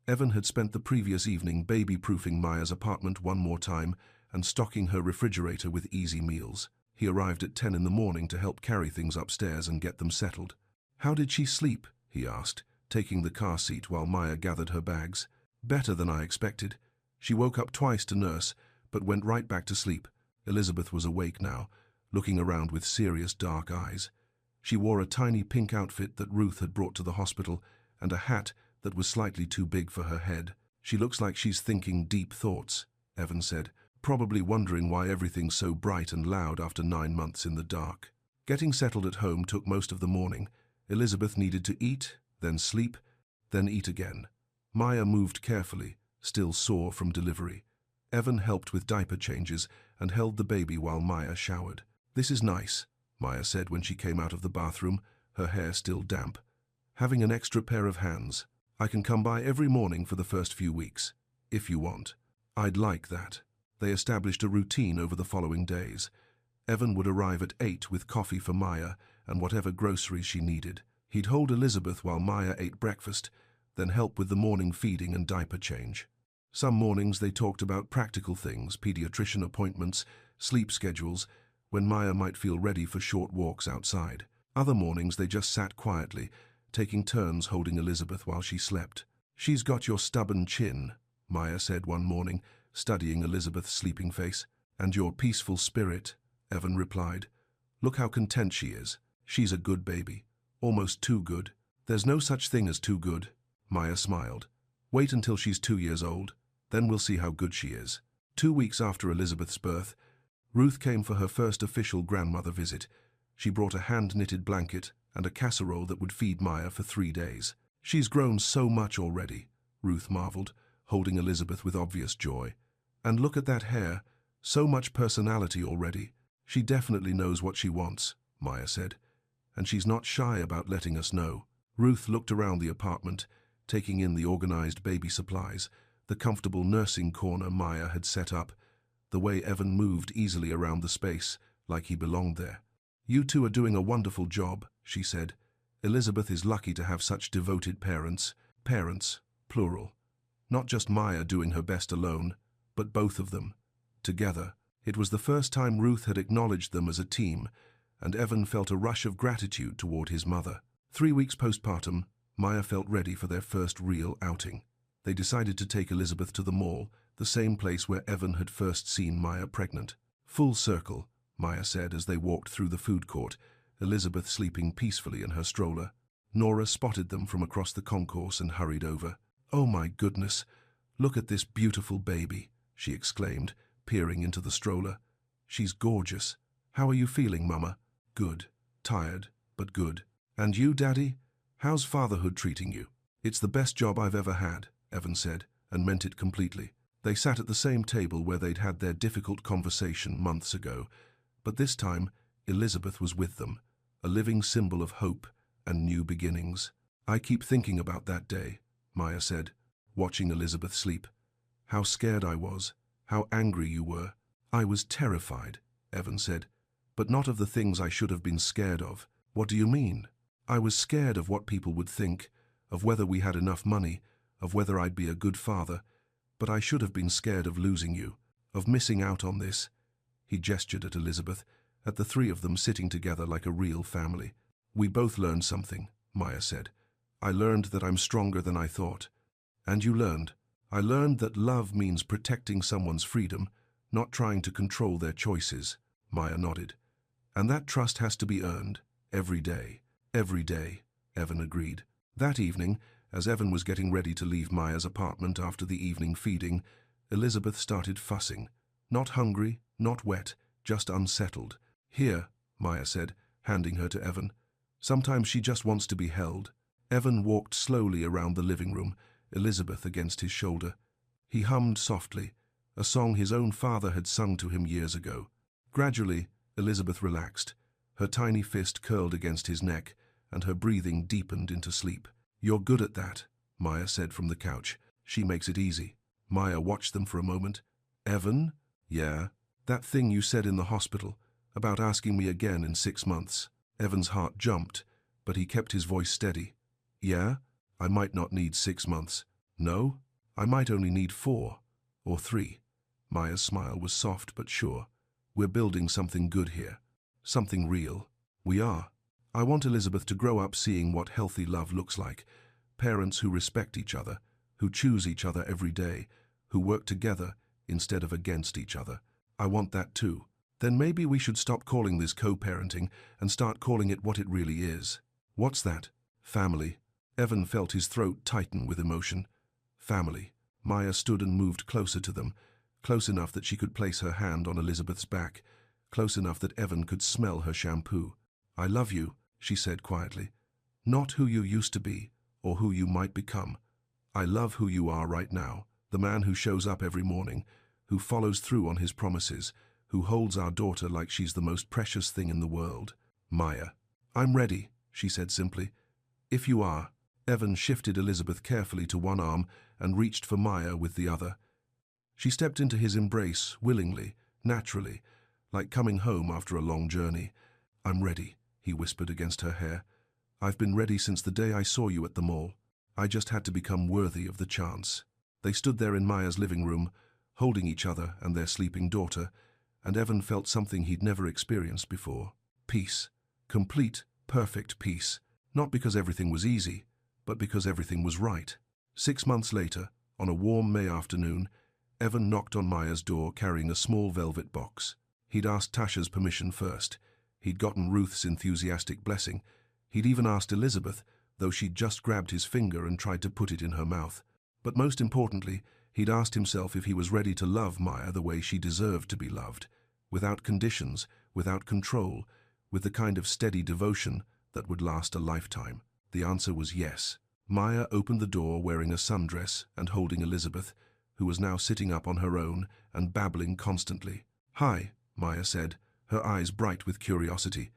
Evan had spent the previous evening baby-proofing Maya's apartment one more time and stocking her refrigerator with easy meals. He arrived at 10 in the morning to help carry things upstairs and get them settled. How did she sleep? He asked, taking the car seat while Maya gathered her bags. Better than I expected. She woke up twice to nurse, but went right back to sleep. Elizabeth was awake now, looking around with serious dark eyes. She wore a tiny pink outfit that Ruth had brought to the hospital and a hat that was slightly too big for her head. She looks like she's thinking deep thoughts, Evan said, probably wondering why everything's so bright and loud after 9 months in the dark. Getting settled at home took most of the morning. Elizabeth needed to eat, then sleep, then eat again. Maya moved carefully, still sore from delivery. Evan helped with diaper changes and held the baby while Maya showered. This is nice, Maya said when she came out of the bathroom, her hair still damp. Having an extra pair of hands. I can come by every morning for the first few weeks, if you want. I'd like that. They established a routine over the following days. Evan would arrive at 8 with coffee for Maya and whatever groceries she needed. He'd hold Elizabeth while Maya ate breakfast, then help with the morning feeding and diaper change. Some mornings they talked about practical things, pediatrician appointments, sleep schedules, when Maya might feel ready for short walks outside. Other mornings they just sat quietly, taking turns holding Elizabeth while she slept. She's got your stubborn chin, Maya said one morning, studying Elizabeth's sleeping face. And your peaceful spirit, Evan replied. Look how content she is. She's a good baby. Almost too good. There's no such thing as too good, Maya smiled. Wait until she's 2 years old, then we'll see how good she is. 2 weeks after Elizabeth's birth, Ruth came for her first official grandmother visit. She brought a hand-knitted blanket and a casserole that would feed Maya for 3 days. She's grown so much already, Ruth marveled, holding Elizabeth with obvious joy. And look at that hair, so much personality already. She definitely knows what she wants, Maya said, and she's not shy about letting us know. Ruth looked around the apartment, taking in the organized baby supplies, the comfortable nursing corner Maya had set up, the way Evan moved easily around the space, like he belonged there. You two are doing a wonderful job, she said. Elizabeth is lucky to have such devoted parents. Parents, plural. Not just Maya doing her best alone, but both of them, together. It was the first time Ruth had acknowledged them as a team, and Evan felt a rush of gratitude toward his mother. 3 weeks postpartum, Maya felt ready for their first real outing. They decided to take Elizabeth to the mall, the same place where Evan had first seen Maya pregnant. Full circle, Maya said as they walked through the food court, Elizabeth sleeping peacefully in her stroller. Nora spotted them from across the concourse and hurried over. Oh my goodness, look at this beautiful baby, she exclaimed, peering into the stroller. She's gorgeous. How are you feeling, Mama? Good. Tired, but good. And you, Daddy? How's fatherhood treating you? It's the best job I've ever had, Evan said, and meant it completely. They sat at the same table where they'd had their difficult conversation months ago, but this time Elizabeth was with them, a living symbol of hope and new beginnings. I keep thinking about that day, Maya said, watching Elizabeth sleep. How scared I was, how angry you were. I was terrified, Evan said, but not of the things I should have been scared of. What do you mean? I was scared of what people would think, of whether we had enough money, of whether I'd be a good father, but I should have been scared of losing you, of missing out on this. He gestured at Elizabeth, at the three of them sitting together like a real family. We both learned something, Maya said. I learned that I'm stronger than I thought. And you learned. I learned that love means protecting someone's freedom, not trying to control their choices. Maya nodded. And that trust has to be earned, every day. Every day, Evan agreed. That evening, as Evan was getting ready to leave Maya's apartment after the evening feeding, Elizabeth started fussing. Not hungry, not wet, just unsettled. Here, Maya said, handing her to Evan. Sometimes she just wants to be held. Evan walked slowly around the living room, Elizabeth against his shoulder. He hummed softly, a song his own father had sung to him years ago. Gradually, Elizabeth relaxed. Her tiny fist curled against his neck, and her breathing deepened into sleep. You're good at that, Maya said from the couch. She makes it easy. Maya watched them for a moment. Evan? Yeah, that thing you said in the hospital, about asking me again in 6 months. Evan's heart jumped, but he kept his voice steady. Yeah, I might not need 6 months. No, I might only need 4 or 3. Maya's smile was soft but sure. We're building something good here. Something real. We are. I want Elizabeth to grow up seeing what healthy love looks like. Parents who respect each other, who choose each other every day, who work together instead of against each other. I want that too. Then maybe we should stop calling this co-parenting and start calling it what it really is. What's that? Family. Evan felt his throat tighten with emotion. Family. Maya stood and moved closer to them, close enough that she could place her hand on Elizabeth's back, close enough that Evan could smell her shampoo. I love you, she said quietly. Not who you used to be, or who you might become. I love who you are right now, the man who shows up every morning, who follows through on his promises, who holds our daughter like she's the most precious thing in the world. Maya. I'm ready, she said simply. If you are. Evan shifted Elizabeth carefully to one arm and reached for Maya with the other. She stepped into his embrace willingly, naturally, like coming home after a long journey. I'm ready, he whispered against her hair. I've been ready since the day I saw you at the mall. I just had to become worthy of the chance. They stood there in Maya's living room, holding each other and their sleeping daughter, and Evan felt something he'd never experienced before. Peace. Complete, perfect peace. Not because everything was easy, but because everything was right. 6 months later, on a warm May afternoon, Evan knocked on Maya's door carrying a small velvet box. He'd asked Tasha's permission first. He'd gotten Ruth's enthusiastic blessing. He'd even asked Elizabeth, though she'd just grabbed his finger and tried to put it in her mouth. But most importantly, he'd asked himself if he was ready to love Maya the way she deserved to be loved, without conditions, without control, with the kind of steady devotion that would last a lifetime. The answer was yes. Maya opened the door wearing a sundress and holding Elizabeth, who was now sitting up on her own and babbling constantly. Hi, Maya said, her eyes bright with curiosity.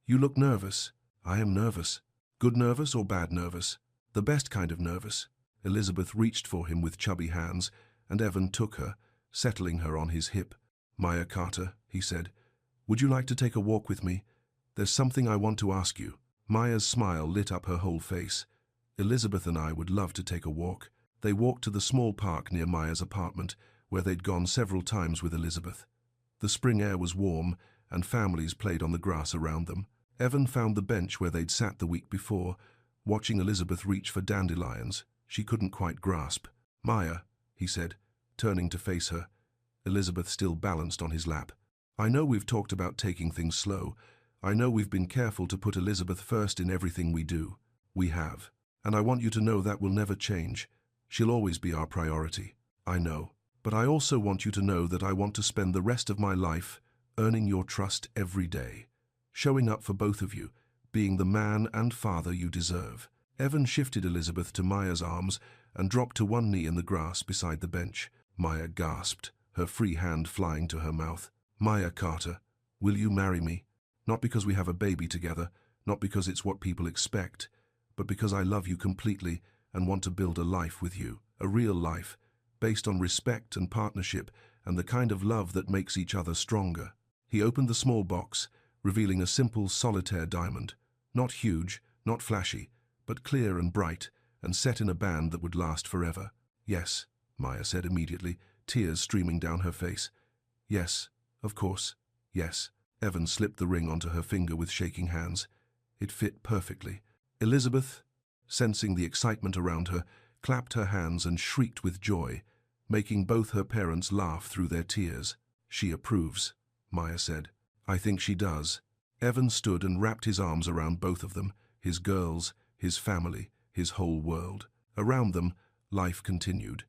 You look nervous. I am nervous. Good nervous or bad nervous? The best kind of nervous. Elizabeth reached for him with chubby hands, and Evan took her, settling her on his hip. Maya Carter, he said, would you like to take a walk with me? There's something I want to ask you. Maya's smile lit up her whole face. Elizabeth and I would love to take a walk. They walked to the small park near Maya's apartment, where they'd gone several times with Elizabeth. The spring air was warm, and families played on the grass around them. Evan found the bench where they'd sat the week before, watching Elizabeth reach for dandelions she couldn't quite grasp. Maya, he said, turning to face her. Elizabeth still balanced on his lap. I know we've talked about taking things slow. I know we've been careful to put Elizabeth first in everything we do. We have. And I want you to know that will never change. She'll always be our priority. I know. But I also want you to know that I want to spend the rest of my life earning your trust every day, showing up for both of you, being the man and father you deserve. Evan shifted Elizabeth to Maya's arms and dropped to one knee in the grass beside the bench. Maya gasped, her free hand flying to her mouth. Maya Carter, will you marry me? Not because we have a baby together, not because it's what people expect, but because I love you completely and want to build a life with you, a real life, based on respect and partnership and the kind of love that makes each other stronger. He opened the small box, revealing a simple solitaire diamond, not huge, not flashy, but clear and bright, and set in a band that would last forever. Yes, Maya said immediately, tears streaming down her face. Yes, of course, yes. Evan slipped the ring onto her finger with shaking hands. It fit perfectly. Elizabeth, sensing the excitement around her, clapped her hands and shrieked with joy, making both her parents laugh through their tears. She approves, Maya said. I think she does. Evan stood and wrapped his arms around both of them, his girls, his family, his whole world. Around them, life continued.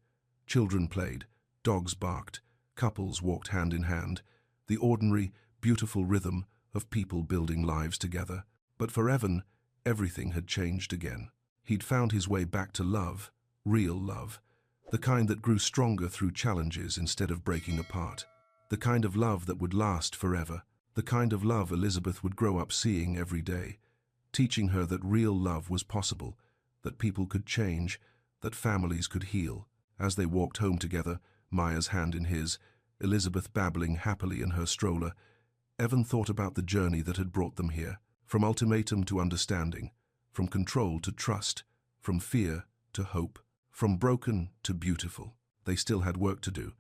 Children played, dogs barked, couples walked hand in hand, the ordinary, beautiful rhythm of people building lives together. But for Evan, everything had changed again. He'd found his way back to love, real love, the kind that grew stronger through challenges instead of breaking apart, the kind of love that would last forever, the kind of love Elizabeth would grow up seeing every day, teaching her that real love was possible, that people could change, that families could heal. As they walked home together, Maya's hand in his, Elizabeth babbling happily in her stroller, Evan thought about the journey that had brought them here, from ultimatum to understanding, from control to trust, from fear to hope, from broken to beautiful. They still had work to do.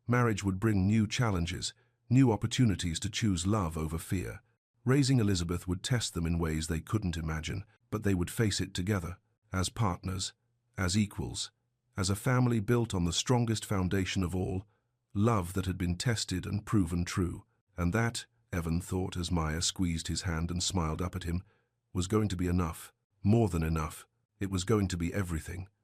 Marriage would bring new challenges, new opportunities to choose love over fear. Raising Elizabeth would test them in ways they couldn't imagine, but they would face it together, as partners, as equals, as a family built on the strongest foundation of all, love that had been tested and proven true. And that, Evan thought as Maya squeezed his hand and smiled up at him, was going to be enough, more than enough. It was going to be everything.